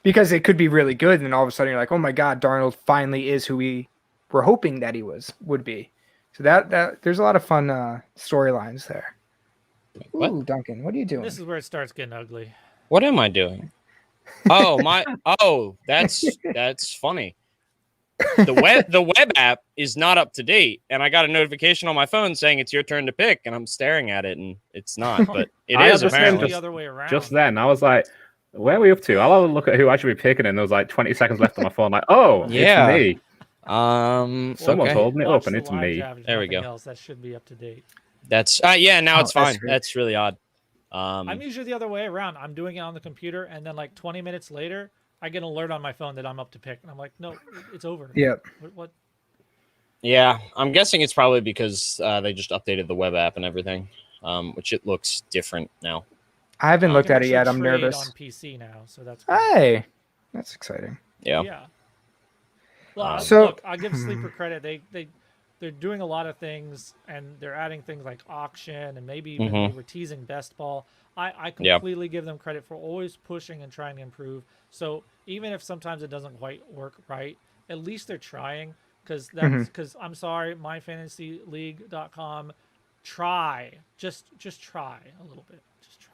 Because it could be really good, and then all of a sudden you're like, oh my God, Darnold finally is who we were hoping that he would be. So that there's a lot of fun storylines there. What? Ooh, Duncan, what are you doing? This is where it starts getting ugly. What am I doing? That's funny. The web app is not up to date, and I got a notification on my phone saying it's your turn to pick, and I'm staring at it, and it's not, but it is apparently the other way around. Just then, I was like, where are we up to? I'll have a look at who I should be picking, and there was like 20 seconds left on my phone. Like, it's me. Someone's holding it up, and it's me. There we go. Else, that should be up to date. That's now it's fine. That's really odd. I'm usually the other way around. I'm doing it on the computer, and then like 20 minutes later, I get an alert on my phone that I'm up to pick, and I'm like, no, it's over. Yep. What? Yeah, I'm guessing it's probably because they just updated the web app and everything, which it looks different now. I haven't You looked can at it yet. actually I'm trade nervous. on PC now, so that's cool. Hey, that's exciting. Yeah. Yeah. Well, So- look, I give Sleeper credit. They're doing a lot of things, and they're adding things like auction, and maybe even they were teasing best ball. I Yeah. completely give them credit for always pushing and trying to improve. So even if sometimes it doesn't quite work right, at least they're trying. Because that's because I'm sorry, myfantasyleague.com. Try, just try a little bit. Just try.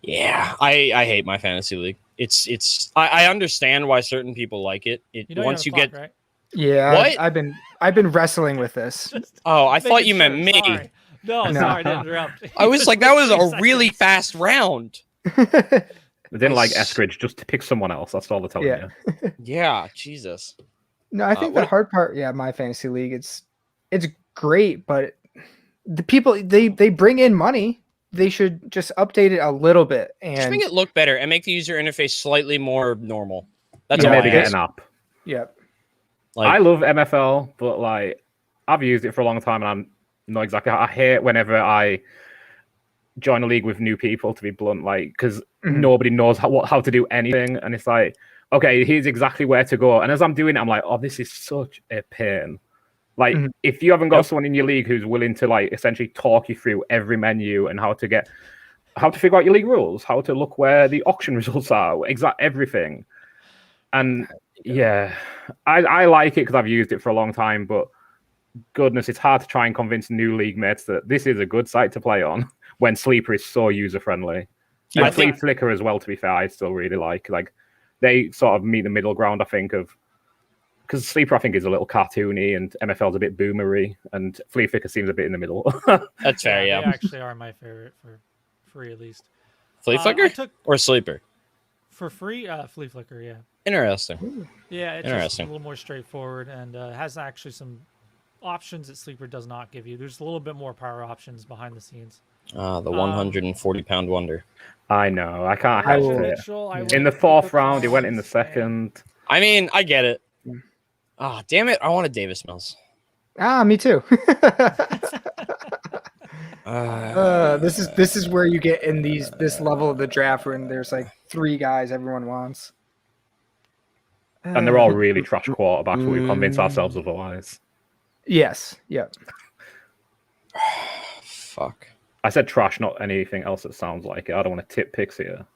Yeah, I hate my fantasy league. I understand why certain people like it. You know Once you you're on get the clock, right? Yeah, What? I've been wrestling with this. Just oh, I thought making you meant sure. me. Sorry. No, No. sorry to interrupt. I was Just like, that was 3 a really seconds. fast round. They didn't like s- Eskridge just to pick someone else. That's all they're telling Yeah. you. Yeah, Jesus. No, I think the what- hard part, yeah, my fantasy league, it's great, but the people they bring in money. They should just update it a little bit Just and make it look better and make the user interface slightly more normal. That's Yeah, all I Maybe get ask. an app. yeah. Like, I love MFL, but like I've used it for a long time, and I'm not exactly. I hate whenever I join a league with new people. To be blunt, like because nobody knows how to do anything, and it's like, okay, here's exactly where to go. And as I'm doing it, I'm like, oh, this is such a pain. Like if you haven't got someone in your league who's willing to like essentially talk you through every menu and how to figure out your league rules, how to look where the auction results are, exact everything. And yeah, I like it because I've used it for a long time, but goodness, it's hard to try and convince new league mates that this is a good site to play on when Sleeper is so user friendly. I And think- Flicker as well, to be fair, I still really like they sort of meet the middle ground, I think, of because Sleeper I think is a little cartoony and MFL's a bit boomery, and Flea Flicker seems a bit in the middle. that's fair, They yeah. actually are my favorite for free, at least. Flea I Flicker took or Sleeper? for free, Flea Flicker, yeah. Interesting. Yeah, it's just a Interesting. little more straightforward and has actually some options that Sleeper does not give you. There's a little bit more power options behind the scenes. The 140-pound wonder. I know, I can't I help will- it. Mitchell, I In went the fourth Cooper round, he went in the Collins, second. I mean, I get it. Ah, damn it! I wanted Davis Mills. Me too. Uh, This is where you get in this level of the draft when there's like 3 guys everyone wants. And they're all really trash quarterbacks, but we've convinced ourselves otherwise. Yes, yeah. fuck. I said trash, not anything else that sounds like it. I don't want to tip picks here.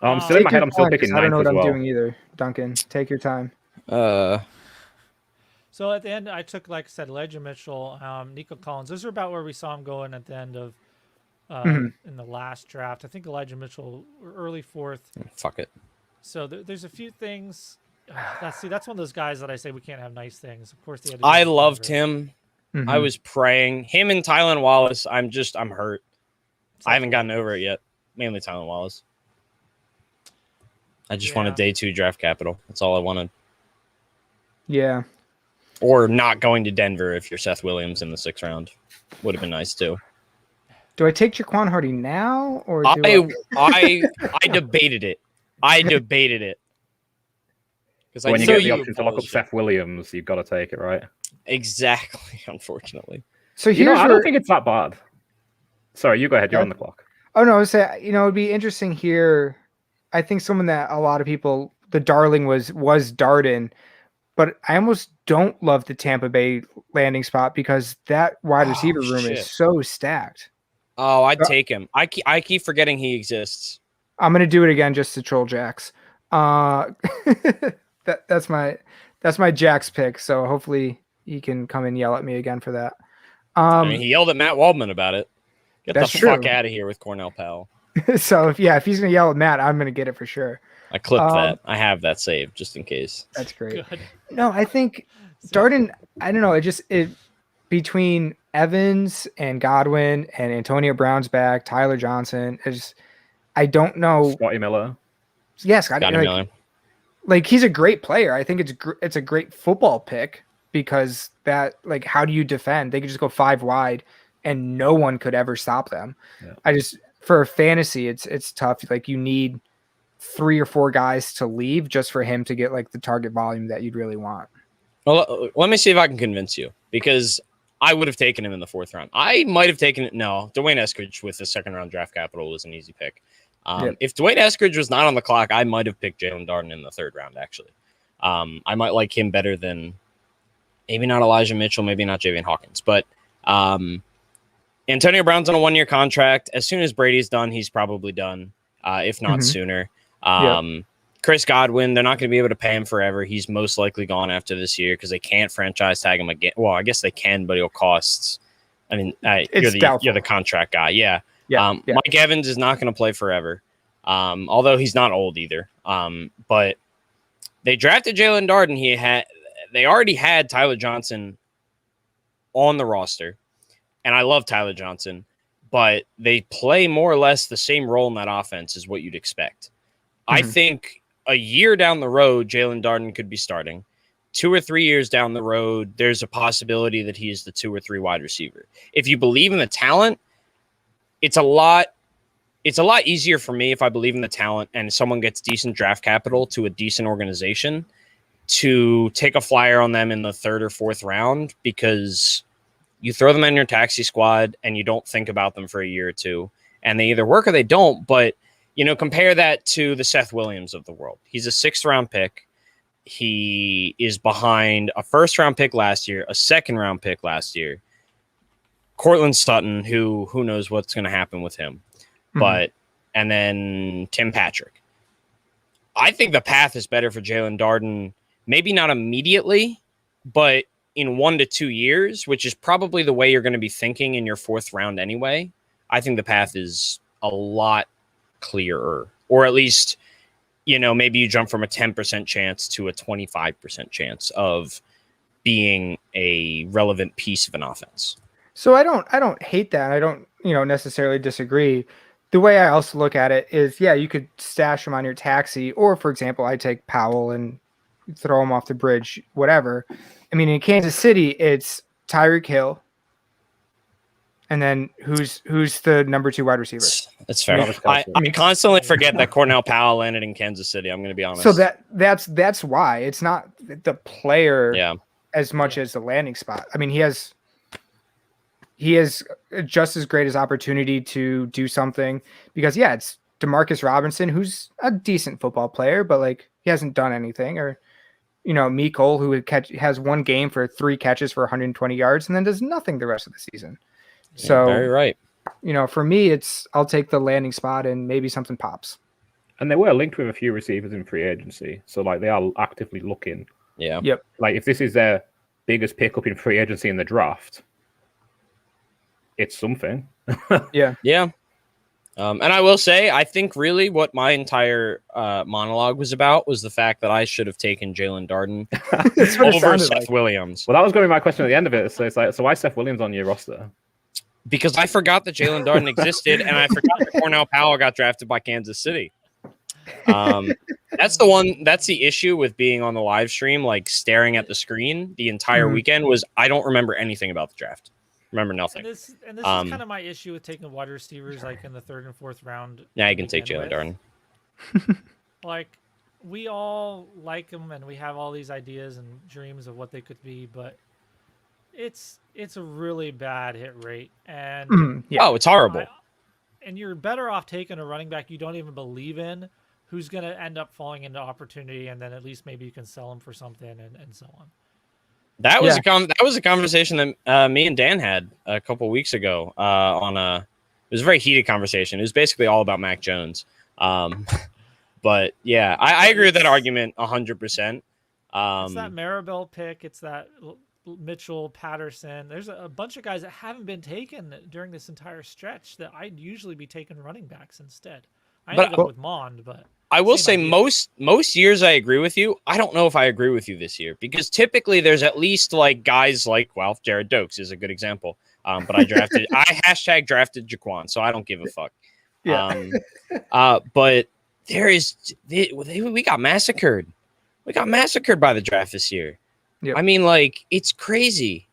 I'm still in my Take your head. I'm still time, 'cause picking I don't ninth know as what I'm well. doing either. Duncan, take your time. So at the end, I took, like I said, Elijah Mitchell, Nico Collins. Those are about where we saw him going at the end of in the last draft. I think Elijah Mitchell early 4th. Fuck it. So there's a few things. That's one of those guys that I say we can't have nice things. Of course, they had to I go loved Denver. him. I was praying him and Tylan Wallace. I'm hurt. I haven't gotten over it yet. Mainly Tylan Wallace. I just wanted day 2 draft capital. That's all I wanted. Yeah. Or not going to Denver if you're Seth Williams in the 6th round. Would have been nice too. Do I take Jaquan Hardy now or do I debated it. Because When you know get the option to look up bullshit. Seth Williams, you've got to take it, right? Exactly, unfortunately. So You know, here's I where, don't think it's that bad. Sorry, you go ahead. You're on the clock. oh no, I would say, it'd be interesting here. I think someone that a lot of people, the darling was Darden, but I almost don't love the Tampa Bay landing spot because that wide receiver room shit. is so stacked. Oh, I'd take him. I keep forgetting he exists. I'm gonna do it again just to troll Jax. That's my Jax pick. So hopefully he can come and yell at me again for that. I mean, he yelled at Matt Waldman about it. Get the That's fuck true. out of here with Cornell Powell. So if he's gonna yell at Matt, I'm gonna get it for sure. I clipped that. I have that saved just in case. That's great. Good. No, I think Darden. I don't know. It between Evans and Godwin and Antonio Brown's back, Tyler Johnson is. I don't know. Scotty Miller. Yes, Got him, like, Miller. like he's a great player. I think it's a great football pick because that like how do you defend? They could just go 5 wide and no one could ever stop them. Yeah. For fantasy, it's tough. Like you need 3 or 4 guys to leave just for him to get like the target volume that you'd really want. Well, let me see if I can convince you because I would have taken him in the 4th round. I might have taken it. No, Dwayne Eskridge with the 2nd round draft capital was an easy pick. If Dwayne Eskridge was not on the clock, I might have picked Jalen Darden in the 3rd round, actually. I might like him better than maybe not Elijah Mitchell, maybe not Javian Hawkins. But Antonio Brown's on a 1-year contract. As soon as Brady's done, he's probably done, if not sooner. Chris Godwin, they're not going to be able to pay him forever. He's most likely gone after this year because they can't franchise tag him again. Well, I guess they can, but it'll cost. I mean, you're the contract guy. Yeah. Mike Evans is not going to play forever, although he's not old either. But they drafted Jalen Darden. They already had Tyler Johnson on the roster, and I love Tyler Johnson, but they play more or less the same role in that offense as what you'd expect. I think a year down the road, Jalen Darden could be starting. 2 or 3 years down the road, there's a possibility that he is the 2 or 3 wide receiver. If you believe in the talent, it's a lot easier for me if I believe in the talent and someone gets decent draft capital to a decent organization to take a flyer on them in the 3rd or 4th round, because you throw them in your taxi squad and you don't think about them for a year or two, and they either work or they don't. But compare that to the Seth Williams of the world. He's a 6th round pick. He is behind a 1st round pick last year, a 2nd round pick last year. Cortland Sutton, who knows what's going to happen with him. And then Tim Patrick. I think the path is better for Jalen Darden, maybe not immediately, but in 1 to 2 years, which is probably the way you're going to be thinking in your 4th round anyway. I think the path is a lot clearer, or at least, maybe you jump from a 10% chance to a 25% chance of being a relevant piece of an offense. So I don't hate that. I don't, necessarily disagree. The way I also look at it is, you could stash him on your taxi, or for example, I take Powell and throw him off the bridge, whatever. I mean, in Kansas City, it's Tyreek Hill. And then who's the number 2 wide receiver? That's fair. I constantly forget that Cornell Powell landed in Kansas City. I'm going to be honest. So that's why it's not the player as much as the landing spot. I mean, he has just as great as opportunity to do something, because it's Demarcus Robinson, who's a decent football player, but he hasn't done anything, or Mecole, who has 1 game for 3 catches for 120 yards and then does nothing the rest of the season. So very right. For me, I'll take the landing spot and maybe something pops. And they were linked with a few receivers in free agency, so they are actively looking. Yeah. Yep. If this is their biggest pickup in free agency in the draft, it's something. Yeah. And I will say, I think really what my entire monologue was about was the fact that I should have taken Jalen Darden over Seth Williams. Well, that was going to be my question at the end of it. So it's so why is Seth Williams on your roster? Because I forgot that Jalen Darden existed, and I forgot that Cornell Powell got drafted by Kansas City. That's the issue with being on the live stream, staring at the screen the entire weekend, was I don't remember anything about the draft. Remember nothing. And this is kind of my issue with taking wide receivers in the 3rd and 4th round. Yeah, you can take Jalen Darden. We all like them, and we have all these ideas and dreams of what they could be, but it's a really bad hit rate, and it's horrible. And you're better off taking a running back you don't even believe in, who's going to end up falling into opportunity, and then at least maybe you can sell him for something, and so on. That was a conversation that me and Dan had a couple weeks ago. It was a very heated conversation. It was basically all about Mac Jones. But yeah, I agree with that argument 100%. It's that Maribel pick. It's that Mitchell, Patterson. There's a bunch of guys that haven't been taken during this entire stretch that I'd usually be taking running backs instead. I ended up with Mond, but I will say most years I agree with you. I don't know if I agree with you this year, because typically there's at least guys Jared Dokes is a good example. But I drafted Jaquan, so I don't give a fuck. Yeah. But we got massacred. We got massacred by the draft this year. Yep. I mean, it's crazy.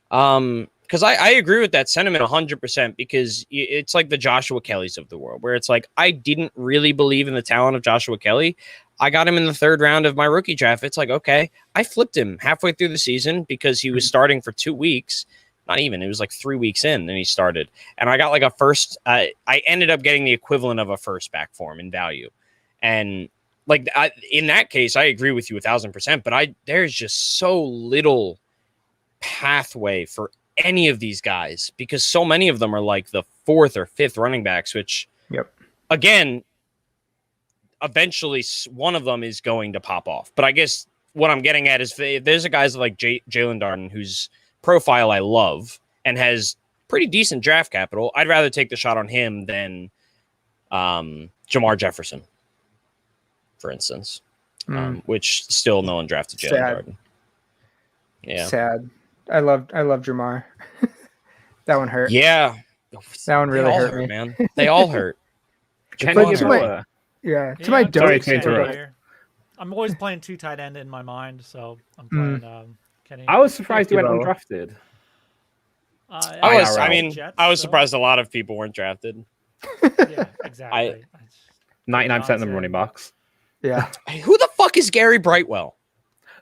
Because I agree with that sentiment 100%, because it's like the Joshua Kellys of the world, where it's I didn't really believe in the talent of Joshua Kelly. I got him in the 3rd round of my rookie draft. It's okay, I flipped him halfway through the season because he was starting for 2 weeks. not even. It was like 3 weeks in, and he started. And I got like a first. I ended up getting the equivalent of a first back for him in value, and like in that case, I agree with you 1,000%. But there's just so little pathway for any of these guys because so many of them are like the 4th or 5th running backs, which again, eventually one of them is going to pop off. But I guess what I'm getting at is there's a guys like Jalen Darden whose profile I love and has pretty decent draft capital. I'd rather take the shot on him than Jamar Jefferson, for instance, which still no one drafted Jalen Darden. Yeah, sad. I love Jamar. That one hurt. Yeah, that one really hurt me, me, man. They all hurt. To my Sorry to interrupt. I'm always playing 2 tight end in my mind, so I'm playing Kenny. I was surprised he went undrafted. I was surprised a lot of people weren't drafted. Yeah, exactly. 99% of them running backs. Yeah. Who the fuck is Gary Brightwell?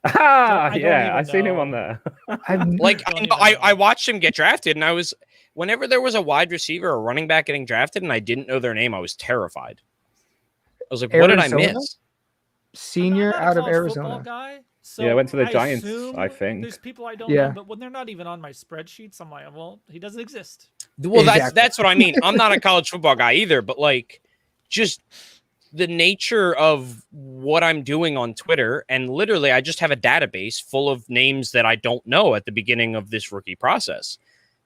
I seen him on there. I watched him get drafted, and I was whenever there was a wide receiver or running back getting drafted, and I didn't know their name, I was terrified. I was like, what did I miss? Senior out of Arizona. Guy, so I went to the Giants, I think. There's people I don't know, but when they're not even on my spreadsheets, I'm like, well, he doesn't exist. Well, that's what I mean. I'm not a college football guy either, but like, just the nature of what I'm doing on Twitter, and literally, I just have a database full of names that I don't know at the beginning of this rookie process.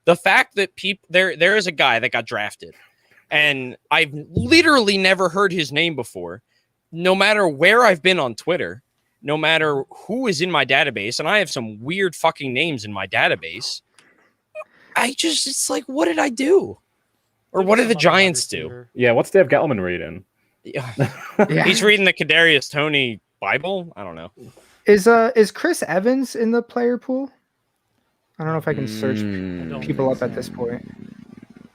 The fact that there is a guy that got drafted, and I've literally never heard his name before. No matter where I've been on Twitter, no matter who is in my database, and I have some weird fucking names in my database, it's like, what did I do? Or what did the Giants do? Yeah, what's Dave Gettleman reading? Yeah. He's reading the Kadarius Toney Bible? I don't know. Is Chris Evans in the player pool? I don't know if I can search people up at this point.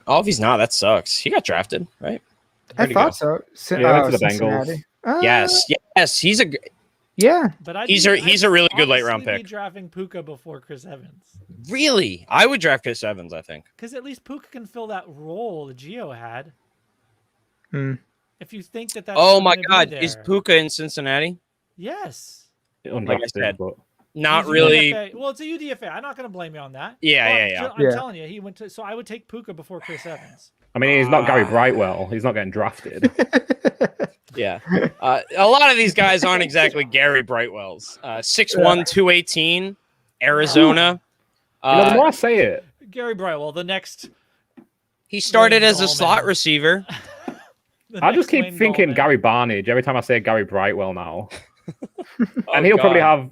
Oh, if he's not, that sucks. He got drafted, right? I thought so. Yeah, went to the Bengals. Yes, he's a but he's a really good late round pick. Drafting Puka before Chris Evans. Really, I would draft Chris Evans. I think because at least Puka can fill that role that Gio had. If you think that's oh my god, is Puka in Cincinnati? Yes. Like I said, not really. Well, it's a UDFA. I'm not going to blame you on that. Yeah. I'm telling you, he went to. So I would take Puka before Chris Evans. I mean, he's not Gary Brightwell. He's not getting drafted. Yeah. A lot of these guys aren't exactly Gary Brightwells. 6'1", 218, Arizona. The more I say it. Gary Brightwell, the next. He started as a slot receiver. I just keep thinking Gary Barnage every time I say Gary Brightwell now. And he'll probably have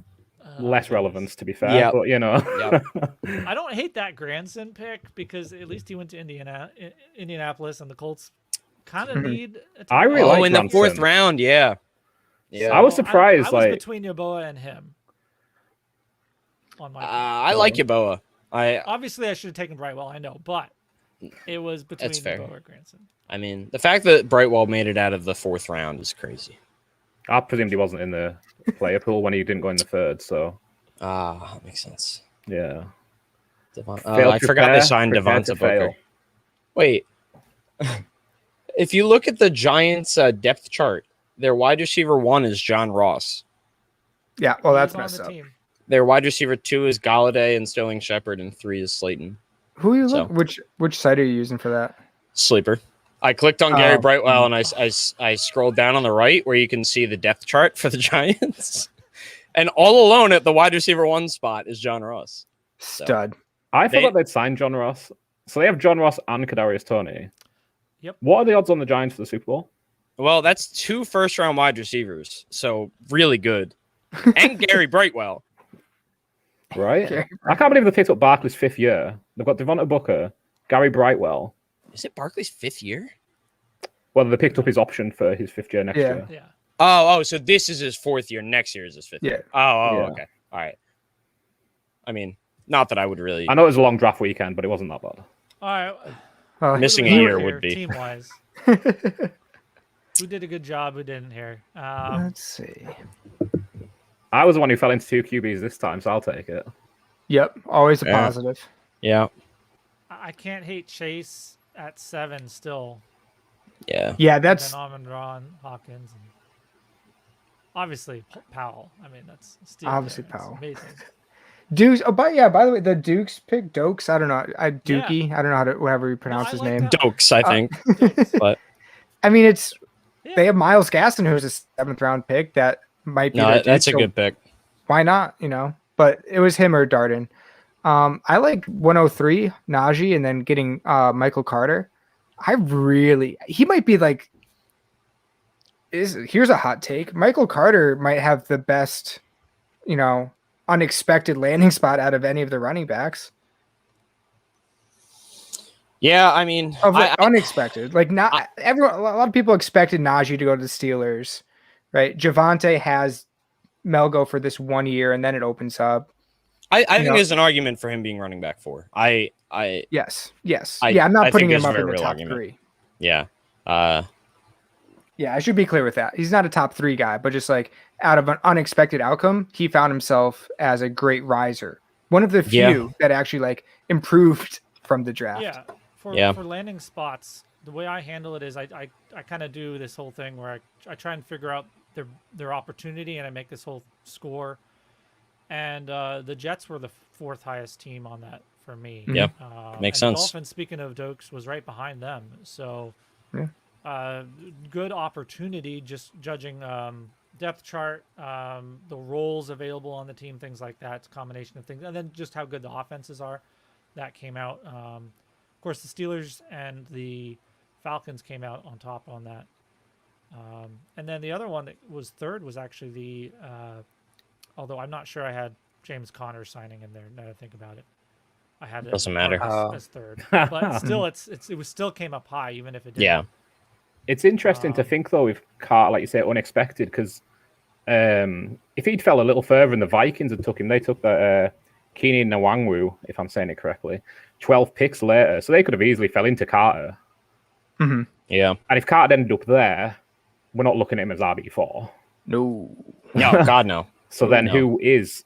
less relevance, to be fair. But, you know. I don't hate that Granson pick because at least he went to Indianapolis, and the Colts kind of need a I really like in the 4th round, yeah. So I was surprised. I was between Yeboah and him. On my I like Yeboah. Obviously I should have taken Brightwell, I know, but it was between Yeboah and Granson. I mean, the fact that Brightwell made it out of the 4th round is crazy. I presumed he wasn't in the player pool when he didn't go in the 3rd, so. That makes sense. Yeah. I forgot they signed Devonta Booker. Wait. If you look at the Giants' depth chart, their wide receiver 1 is John Ross. Yeah, well, that's messed up. Their wide receiver 2 is Galladay and Sterling Shepard, and 3 is Slayton. Who are you looking? Which site are you using for that? Sleeper. I clicked on Gary Brightwell, and I scrolled down on the right where you can see the depth chart for the Giants. And all alone at the wide receiver 1 spot is John Ross. Stud. I thought they'd signed John Ross. So they have John Ross and Kadarius Toney. Yep. What are the odds on the Giants for the Super Bowl? Well, that's 2 first-round wide receivers, so really good. And Gary Brightwell. Right? I can't believe they picked up Barkley's 5th year. They've got Devonta Booker, Gary Brightwell. Is it Barkley's 5th year? Well, they picked up his option for his 5th year next year. Yeah. Oh, so this is his 4th year. Next year is his 5th year. Okay. All right. I mean, not that I would really. I know it was a long draft weekend, but it wasn't that bad. All right. Missing a year would be. Team-wise. Who did a good job, who didn't here? Let's see. I was the one who fell into 2 QBs this time, so I'll take it. Yep, always a positive. Yeah. I can't hate Chase at 7 still. Yeah. Yeah, And that's then Amon-Ra, Hawkins, and obviously Powell. I mean, that's steal Obviously there. It's Powell. amazing. Dukes. Oh, but yeah. By the way, the Dukes pick Dokes. I don't know. Yeah. Dookie. I don't know how to however you pronounce I his like name. that. Dokes, I think. Dokes. But I mean, it's Yeah. they have Miles Gaston, who's a 7th round pick. That might be. no, their that's a dude, so good pick. Why not? You know. But it was him or Darden. I like 103 Najee, and then getting Michael Carter. He might be like. Here's a hot take. Michael Carter might have the best, unexpected landing spot out of any of the running backs. Yeah, I mean, Unexpected. Like not everyone. A lot of people expected Najee to go to the Steelers, right? Javante has Melgo for this 1 year, and then it opens up. I think there's an argument for him being running back 4. Yes. I I'm not putting think him there's up a in the real top argument. 3. Yeah. Yeah, I should be clear with that. He's not a top 3 guy, but just like out of an unexpected outcome, he found himself as a great riser. One of the few that actually like improved from the draft. Yeah. For landing spots, the way I handle it is I kind of do this whole thing where I try and figure out their opportunity, and I make this whole score. And the Jets were the 4th highest team on that for me. Yep. Makes sense. Dolphins, speaking of Dokes, was right behind them. So good opportunity, just judging depth chart, the roles available on the team, things like that. It's a combination of things. And then just how good the offenses are. That came out. Of course, the Steelers and the Falcons came out on top on that. And then the other one that was 3rd was actually the although I'm not sure I had James Conner signing in there. Now that I think about it, I had it Doesn't matter. as 3rd, but still, it was still came up high, even if it didn't. Yeah. It's interesting to think though with Carter, like you say, unexpected, because if he'd fell a little further and the Vikings had took him, they took the Keenan Nwangwu, if I'm saying it correctly, 12 picks later, so they could have easily fell into Carter. Mm-hmm. Yeah. And if Carter ended up there, we're not looking at him as RB4. No. No, God no. So then who is,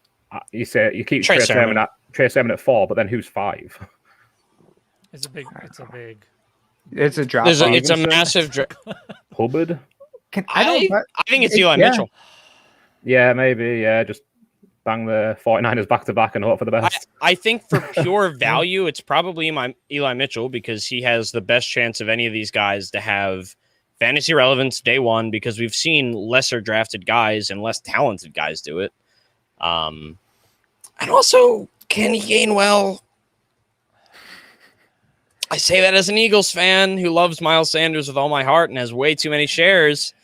you say, you keep Trey Sermon at 4, but then who's 5? It's a big. It's a drop. It's a massive Hubbard? I think it's Eli Mitchell. Yeah, maybe. Yeah, just bang the 49ers back to back and hope for the best. I think for pure value, it's probably Eli Mitchell, because he has the best chance of any of these guys to have fantasy relevance day one, because we've seen lesser drafted guys and less talented guys do it. And also Kenny Gainwell. I say that as an Eagles fan who loves Miles Sanders with all my heart and has way too many shares.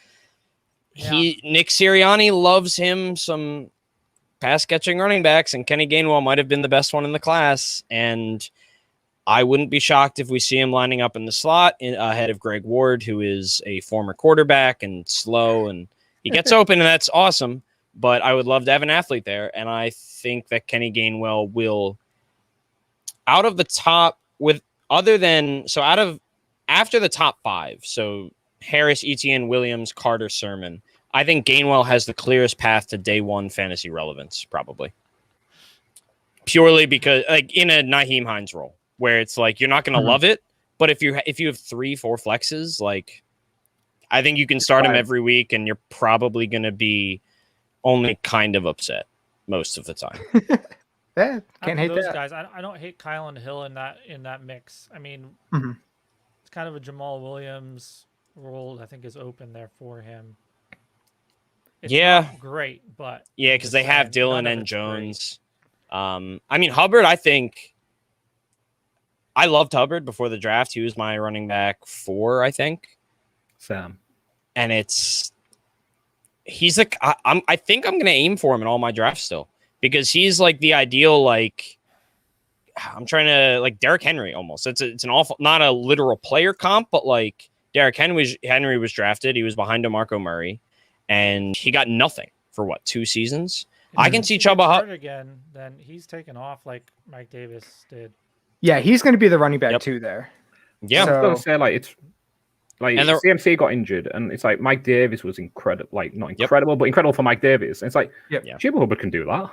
Yeah. Nick Sirianni loves him some pass catching running backs, and Kenny Gainwell might have been the best one in the class. And I wouldn't be shocked if we see him lining up in the slot ahead of Greg Ward, who is a former quarterback and slow, and he gets open, and that's awesome. But I would love to have an athlete there, and I think that Kenny Gainwell will, after the top 5, so Harris, Etienne, Williams, Carter, Sermon, I think Gainwell has the clearest path to day one fantasy relevance, probably. Purely because, like, in a Nyheim Hines role, where it's like you're not going to love it, but if you have 3-4 flexes, like, I think you can start him every week, and you're probably going to be only kind of upset most of the time. Yeah, can't hate those that. guys. I don't hate Kyle and Hill in that mix. I mean, it's kind of a Jamal Williams role. I think is open there for him. It's not great, but because they have Dylan and Jones. I mean, Hubbard, I think I loved Hubbard before the draft. He was my running back 4, I think. Sam. And he's like, I think I'm going to aim for him in all my drafts still, because he's like the ideal, like, I'm trying to, like, Derrick Henry almost. It's an awful, not a literal player comp, but like Derrick Henry was drafted. He was behind DeMarco Murray, and he got nothing for 2 seasons. I can see Chuba Hubbard again. Then he's taken off like Mike Davis did. Yeah, he's going to be the running back too there. Yeah, I was going to say, like, it's like, and CMC got injured, and it's like Mike Davis was incredible, like not incredible, but incredible for Mike Davis. And it's like, Chuba Hubbard can do that.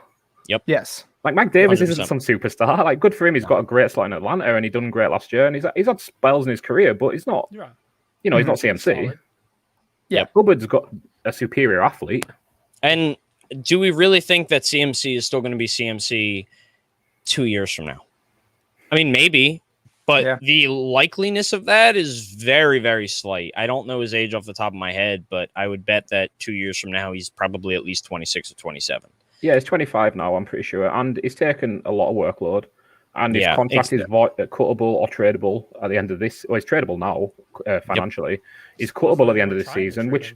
Yes. Like Mike Davis is 100%. not some superstar. Like good for him. He's got a great slot in Atlanta, and he done great last year. And he's had spells in his career, but he's not. You're right. He's not CMC. Solid. Yeah. Hubbard's got a superior athlete. And do we really think that CMC is still going to be CMC 2 years from now? I mean, maybe, but Yeah. the likeliness of that is very, very slight. I don't know his age off the top of my head, but I would bet that 2 years from now, he's probably at least 26 or 27. Yeah, he's 25 now, I'm pretty sure. And he's taken a lot of workload. And his contract is cuttable or tradable at the end of this. Well, he's tradable now, financially. He's cuttable at the end of this season, which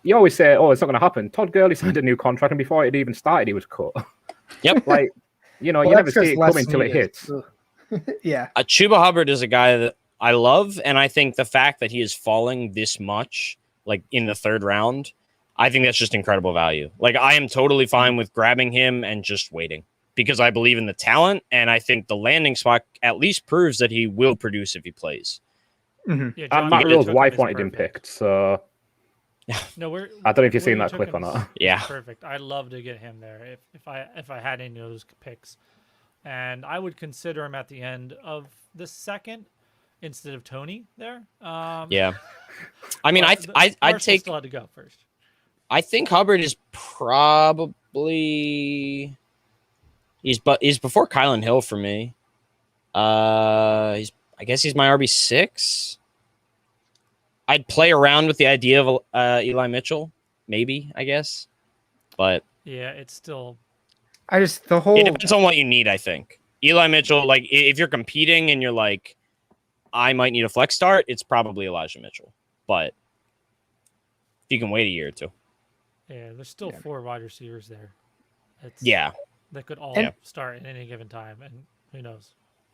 you always say, oh, it's not going to happen. Todd Gurley signed a new contract, and before it even started, he was cut. Yep. Like, you never see it coming until it hits. Yeah. Chuba Hubbard is a guy that I love, and I think the fact that he is falling this much, like in the third round, I think that's just incredible value. Like, I am totally fine with grabbing him and just waiting because I believe in the talent, and I think the landing spot at least proves that he will produce if he plays. Mm-hmm. Yeah, And John Matt Lynch Rule's took wife as wanted him perfect. picked, so No, I don't know if you've seen where that you clip took or him not. is Yeah. perfect. I'd love to get him there if I had any of those picks, and I would consider him at the end of the second instead of Tony there. Yeah. I mean, I'd Marshall take. still had to go first. I think Hubbard is probably he's before Kylan Hill for me. I guess he's my RB6. I'd play around with the idea of Eli Mitchell, maybe, I guess. But Yeah, it's still it depends on what you need, I think. Eli Mitchell, like if you're competing and you're like, I might need a flex start, it's probably Elijah Mitchell. But if you can wait a year or two. yeah. There's still 4 wide receivers there. Yeah. That could all start at any given time, and who knows?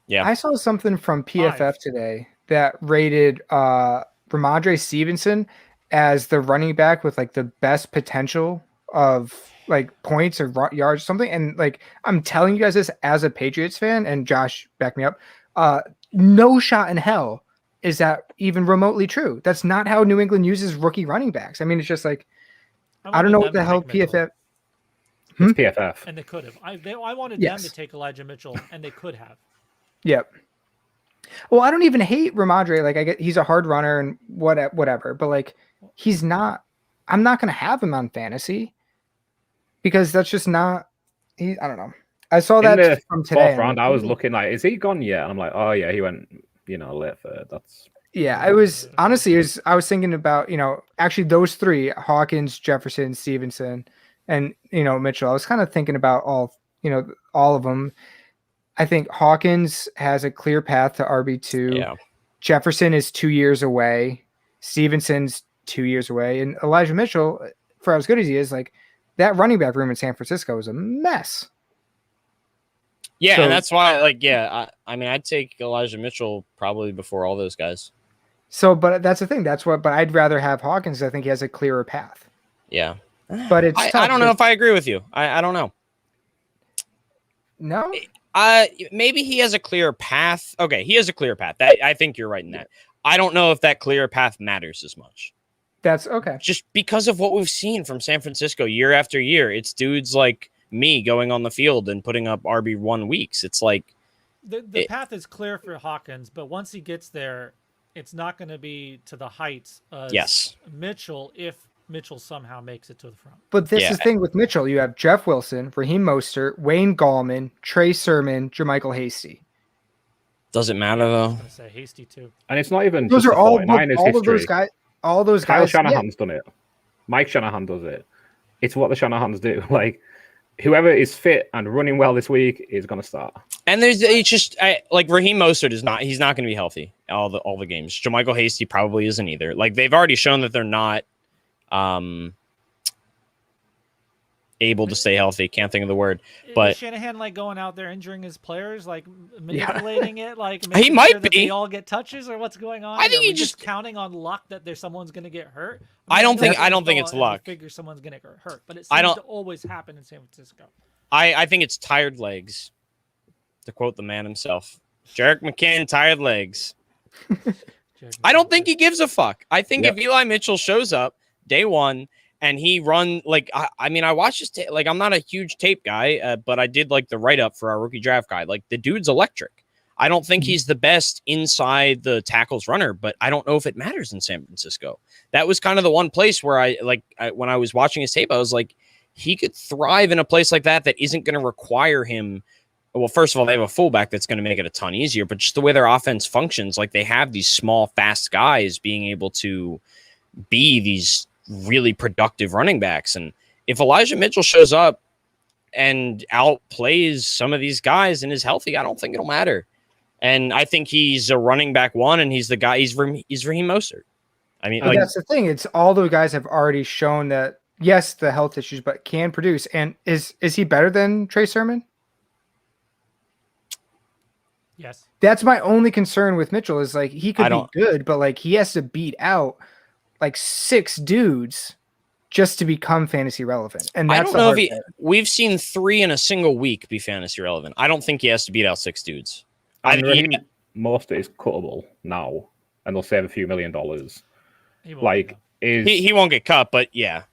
Yeah. I saw something from PFF today that rated Ramondre Stevenson as the running back with like the best potential of like points or yards or something. And like I'm telling you guys this as a Patriots fan, and Josh, back me up. No shot in hell is that even remotely true. That's not how New England uses rookie running backs. I mean, it's just like I don't know what the hell PFF. It's PFF. And they could have. I wanted them Yes. to take Elijah Mitchell, and they could have. Yep. Well, I don't even hate Ramondre. Like I get he's a hard runner and whatever, but like he's not. I'm not gonna have him on fantasy because that's just not. I don't know. I saw In that the from today. fourth round, I was looking like, is he gone yet? And I'm like, oh yeah, he went, late third. That's Yeah, I was honestly, I was thinking about actually those 3: Hawkins, Jefferson, Stevenson, and Mitchell. I was kind of thinking about all of them. I think Hawkins has a clear path to RB2. Yeah. Jefferson is 2 years away. Stevenson's 2 years away, and Elijah Mitchell, for as good as he is, like that running back room in San Francisco is a mess. Yeah, So- and that's why, I mean, I'd take Elijah Mitchell probably before all those guys. So, but that's the thing. But I'd rather have Hawkins. I think he has a clearer path. Yeah. But it's I tough don't know because- if I agree with you. I don't know. No. Maybe he has a clear path. Okay, he has a clear path. I think you're right in that. I don't know if that clear path matters as much. That's okay. Just because of what we've seen from San Francisco year after year. It's dudes like me going on the field and putting up RB1 weeks. It's like The path is clear for Hawkins, but once he gets there, it's not going to be to the heights of Yes. Mitchell if Mitchell somehow makes it to the front. But this Yeah. is the thing with Mitchell. You have Jeff Wilson, Raheem Mostert, Wayne Gallman, Trey Sermon, Jermichael Hasty. doesn't matter I though. was going to say Hasty too. and it's not even Those just are the all 49ers of history. those guys. All those Kyle guys. Yeah. Shanahan's done it. Mike Shanahan does it. It's what the Shanahans do. Like whoever is fit and running well this week is going to start. And it's just like Raheem Mostert he's not going to be healthy all the games. Jermichael Hasty probably isn't either. Like they've already shown that they're not able to stay healthy. Can't think of the word. But- Is Shanahan like going out there injuring his players, like manipulating it, like He making might sure that be. they all get touches, or what's going on? I think Are he we just- counting on luck that there's someone's going to get hurt. I don't know think- in I don't think NFL, it's you luck. Figure someone's going to get hurt, but it I seems don't- to always happen in San Francisco. I think it's tired legs. To quote the man himself, Jarek McCann, tired legs. I don't think he gives a fuck. I think if Eli Mitchell shows up day one and he run like I mean I watched his like I'm not a huge tape guy, but I did like the write up for our rookie draft guide. Like the dude's electric. I don't think he's the best inside the tackles runner, but I don't know if it matters in San Francisco. That was kind of the one place where when I was watching his tape, I was like, he could thrive in a place like that isn't going to require him. Well, first of all, they have a fullback that's going to make it a ton easier, but just the way their offense functions, like they have these small, fast guys being able to be these really productive running backs. And if Elijah Mitchell shows up and outplays some of these guys and is healthy, I don't think it'll matter. And I think he's a running back one, and he's the guy. He's Raheem Mostert. I mean, but that's the thing. It's all the guys have already shown that yes, the health issues, but can produce. And is he better than Trey Sermon? Yes. That's my only concern with Mitchell is like he could be good, but like he has to beat out like 6 dudes just to become fantasy relevant. And that's I don't know if we've seen 3 in a single week be fantasy relevant. I don't think he has to beat out 6 dudes. Most of it is cuttable now, and they'll save a few $1 million. He won't Like he won't get cut, but yeah,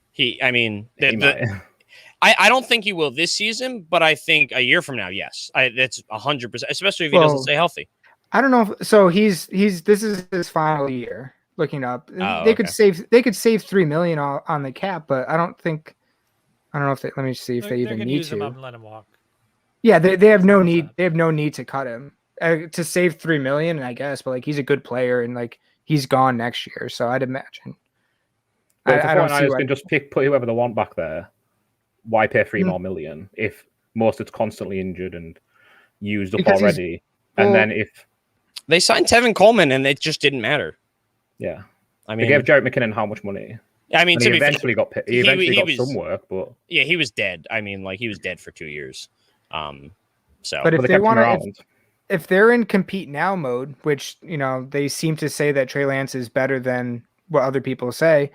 I don't think he will this season, but I think a year from now, yes, that's 100%. Especially if he doesn't stay healthy. I don't know. So he's this is his final year. Looking up, they could save $3 million on the cap, but I don't know if let me see if they even need to. Him up and let him walk. Yeah, they have no need. They have no need to cut him to save $3 million, I guess. But like he's a good player, and like he's gone next year, so I'd imagine. I don't see. Can just put whoever they want back there. Why pay $3 more million if most it's constantly injured and used up already? And then if they signed Tevin Coleman and it just didn't matter. Yeah, I mean, they gave Jarrett McKinnon how much money? I mean, he eventually got some work, but yeah, he was dead. I mean, like he was dead for 2 years. But if they want to, if they're in compete now mode, which they seem to say that Trey Lance is better than what other people say.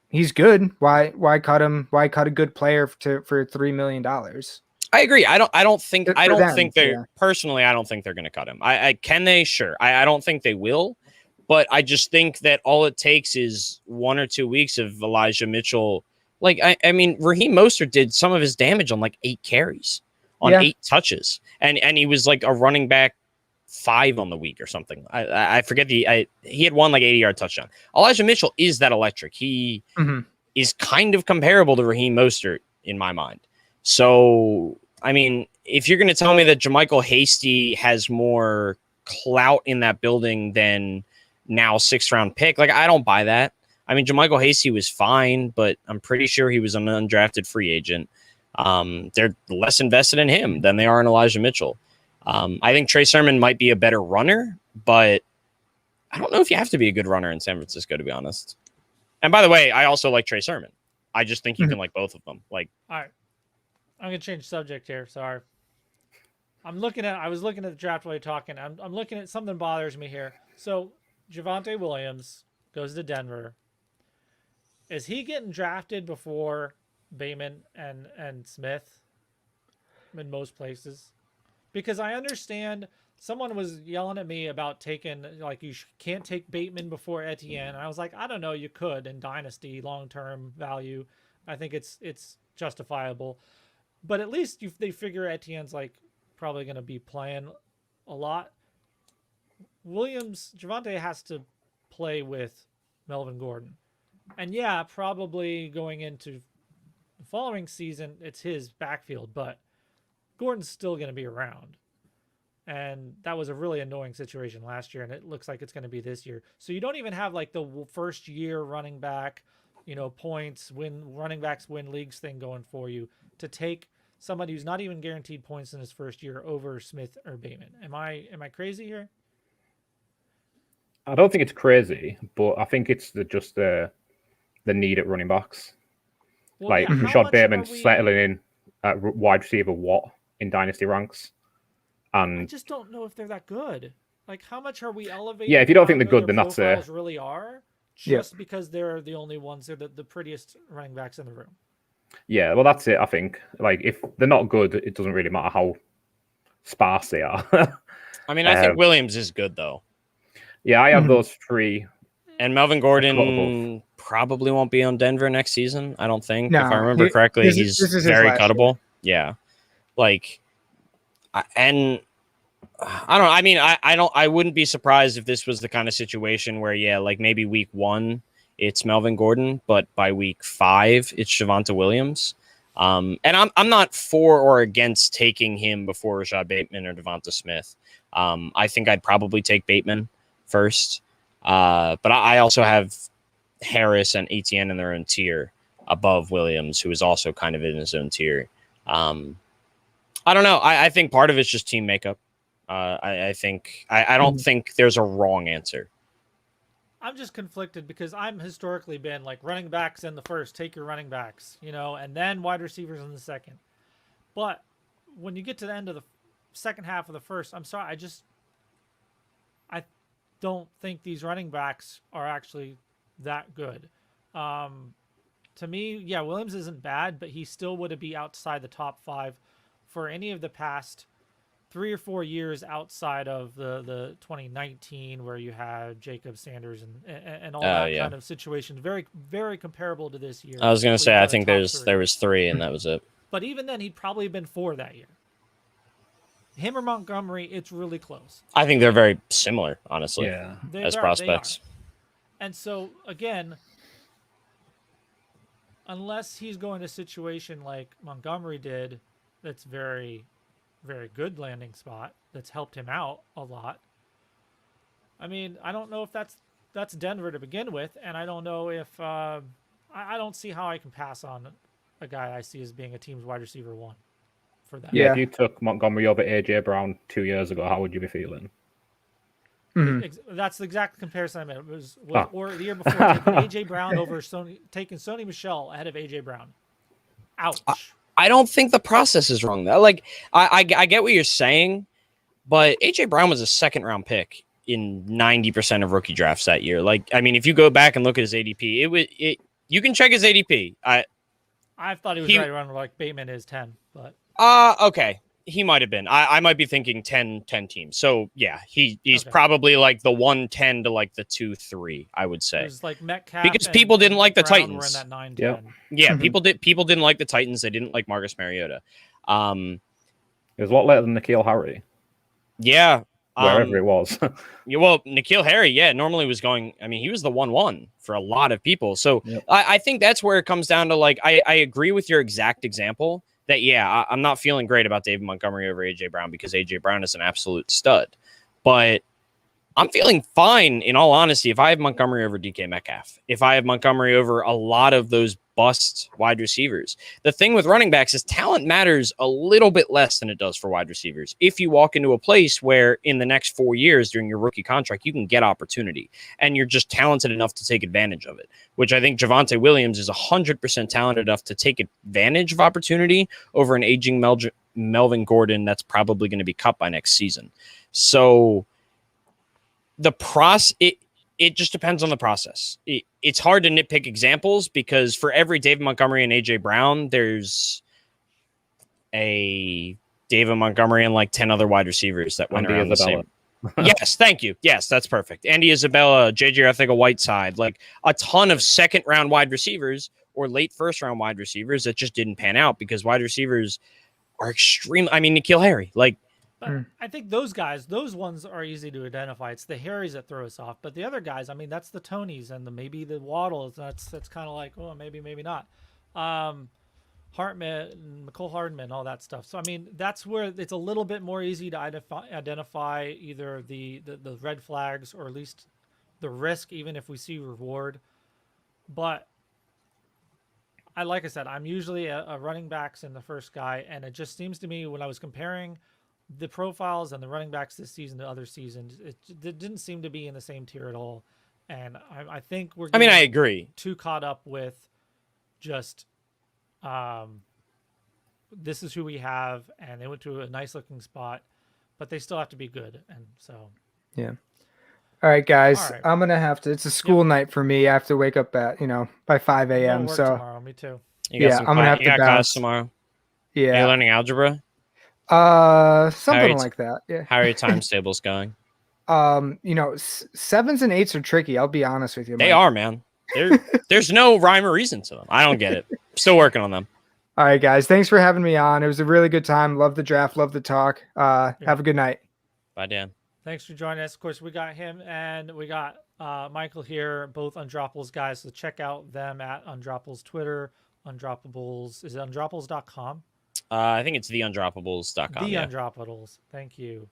He's good. Why cut him? Why cut a good player for $3 million? I agree. I don't think they're personally. I don't think they're going to cut him. Can they? Sure. I don't think they will. But I just think that all it takes is 1 or 2 weeks of Elijah Mitchell. Like, I mean, Raheem Mostert did some of his damage on like 8 carries on 8 touches. And he was like a running back 5 on the week or something. I forget he had one like 80-yard touchdown. Elijah Mitchell is that electric. He is kind of comparable to Raheem Mostert in my mind. So, I mean, if you're going to tell me that JaMychal Hasty has more clout in that building than now 6th round pick, like I don't buy that. I mean, JaMychal Hasty was fine, but I'm pretty sure he was an undrafted free agent. They're less invested in him than they are in Elijah Mitchell. I think Trey Sermon might be a better runner, but I don't know if you have to be a good runner in San Francisco, to be honest. And by the way, I also like Trey Sermon. I just think you can like both of them. Like, all right, I'm gonna change subject here. Sorry. I was looking at the draft while you're talking. I'm looking at something bothers me here. So Javonte Williams goes to Denver. Is he getting drafted before Bateman and Smith in most places? Because I understand someone was yelling at me about taking, like, you can't take Bateman before Etienne. And I was like, I don't know, you could in Dynasty long-term value. I think it's justifiable. But at least they figure Etienne's like probably going to be playing a lot. Javonte has to play with Melvin Gordon. And yeah, probably going into the following season, it's his backfield, but Gordon's still going to be around. And that was a really annoying situation last year, and it looks like it's going to be this year. So you don't even have like the first year running back, points, running backs win leagues thing going for you to take somebody who's not even guaranteed points in his first year over Smith or Bateman. Am I crazy here? I don't think it's crazy, but I think it's just the need at running backs. Well, like Rashad Bateman settling in at wide receiver in Dynasty ranks. And I just don't know if they're that good. Like, how much are we elevating? Yeah, if you don't think they're good, then that's it. Really are just because they're the only ones. They're the prettiest running backs in the room. Yeah, well, that's it. I think like if they're not good, it doesn't really matter how sparse they are. I mean, I think Williams is good though. Yeah, I have those 3. And Melvin Gordon probably won't be on Denver next season. I don't think. No, if I remember correctly, this he's is his very last cuttable. Yeah. Like, and I don't know. I mean, I wouldn't be surprised if this was the kind of situation where, yeah, like maybe week 1, it's Melvin Gordon, but by week 5, it's Javonte Williams. And I'm not for or against taking him before Rashad Bateman or Devonta Smith. I think I'd probably take Bateman first. But I also have Harris and Etienne in their own tier above Williams, who is also kind of in his own tier. I don't know. I think part of it's just team makeup. I think I don't think there's a wrong answer. I'm just conflicted because I'm historically been like running backs in the first, take your running backs, and then wide receivers in the second. But when you get to the end of the second half of the first, I'm sorry, I don't think these running backs are actually that good. To me, yeah, Williams isn't bad, but he still would be outside the top 5 for any of the past 3 or 4 years outside of the 2019 where you had Jacob Sanders and all that kind of situation. Very, very comparable to this year. I was going to say, I think there three. was 3 and that was it. But even then, he'd probably been 4 that year. Him or Montgomery, it's really close. I think they're very similar, honestly, as They prospects. And so, again, unless he's going to a situation like Montgomery did, that's very, very good landing spot, that's helped him out a lot. I mean, I don't know if that's Denver to begin with, and I don't know if I don't see how I can pass on a guy I see as being a team's wide receiver 1 for that. Yeah, if you took Montgomery over AJ Brown 2 years ago, how would you be feeling? That's the exact comparison I made. It was or the year before taking AJ Brown over taking Sony Michel ahead of AJ Brown. Ouch. I don't think the process is wrong though. Like I get what you're saying, but AJ Brown was a 2nd round pick in 90% of rookie drafts that year. Like, I mean, if you go back and look at his ADP, you can check his ADP. I thought he was right around like Bateman is 10, but okay. He might have been. I might be thinking 10 teams. So yeah, he's probably like the 110 to like the 2-3, I would say. It was like Metcalf because people didn't like the Brown Titans. were in that 9, Yep. 10. Yeah, people didn't like the Titans. They didn't like Marcus Mariota. It was a lot later than N'Keal Harry. Yeah. Wherever it was. Yeah, well, N'Keal Harry, normally was going. I mean, he was the 1-1 for a lot of people. So I think that's where it comes down to like I agree with your exact example. That, I'm not feeling great about David Montgomery over A.J. Brown because A.J. Brown is an absolute stud. But I'm feeling fine, in all honesty, if I have Montgomery over DK Metcalf, if I have Montgomery over a lot of those bust wide receivers. The thing with running backs is talent matters a little bit less than it does for wide receivers. If you walk into a place where in the next 4 years during your rookie contract, you can get opportunity and you're just talented enough to take advantage of it, which I think Javonte Williams is 100% talented enough to take advantage of opportunity over an aging Melvin Gordon that's probably going to be cut by next season. So the it just depends on the process. It's hard to nitpick examples because for every David Montgomery and AJ Brown, there's a David Montgomery and like 10 other wide receivers that went around the same. Yes, thank you. Yes, that's perfect. Andy Isabella, JJ Arthur-Whiteside, like a ton of 2nd round wide receivers or late 1st round wide receivers that just didn't pan out because wide receivers are extremely. I mean, N'Keal Harry, like. But I think those ones are easy to identify. It's the Harrys that throw us off. But the other guys, I mean, that's the Tonys and maybe the Waddles. That's kind of like, oh, maybe not. Hartman, McCole Hardman, all that stuff. So, I mean, that's where it's a little bit more easy to identify either the red flags or at least the risk, even if we see reward. But like I said, I'm usually a running backs in the first guy. And it just seems to me when I was comparing the profiles and the running backs this season to other seasons, it didn't seem to be in the same tier at all. And I think we're I agree. Too caught up with just this is who we have, and they went to a nice looking spot, but they still have to be good. And so all right, guys, all right. I'm gonna have to. It's a school night for me. I have to wake up at by 5 a.m. So tomorrow. Me too. I'm gonna have to class tomorrow. Yeah, are you learning algebra? Something like that. Yeah. How are your times tables going? 7s and 8s are tricky. I'll be honest with you. They are, man. There's no rhyme or reason to them. I don't get it. Still working on them. All right, guys. Thanks for having me on. It was a really good time. Love the draft. Love the talk. Have a good night. Bye, Dan. Thanks for joining us. Of course, we got him and we got Michael here, both Undroppables guys. So check out them at Undroppables Twitter. Undroppables. Is it undroppables.com? I think it's theundroppables.com. The Yeah. Undroppables. Thank you.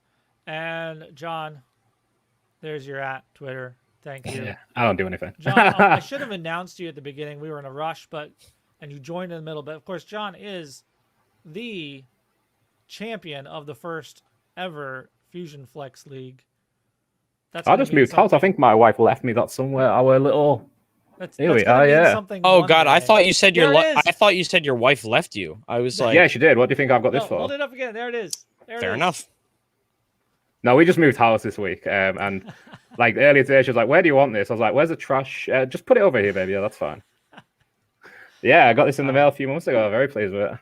And John, there's your at Twitter. Thank you. Yeah, I don't do anything. John, I should have announced you at the beginning. We were in a rush, and you joined in the middle. But of course, John is the champion of the first ever Fusion Flex League. That's I gonna just mean moved house. I something. think my wife left me that somewhere. Our little. Here we gonna are, mean yeah. something Oh one God, I day. thought you said There it is. I thought you said your wife left you. I was like, Yeah, she did. What do you think I've got this No, for? hold it up again. There it is. There it fair is. enough. No, we just moved house this week, and like earlier today, she was like, "Where do you want this?" I was like, "Where's the trash? Just put it over here, baby. Yeah, that's fine." Yeah, I got this in the mail a few months ago. Very pleased with it.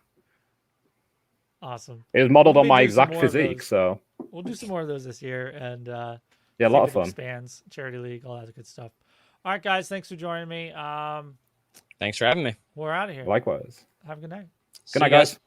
Awesome. It was modeled We'll on my do some exact more of physique, those. so We'll do some more of those this year, and yeah, a see lot if of it fun. expands, charity league, all that good stuff. All right, guys, thanks for joining me. Thanks for having me. We're out of here. Likewise. Have a good night. See Good night, you guys.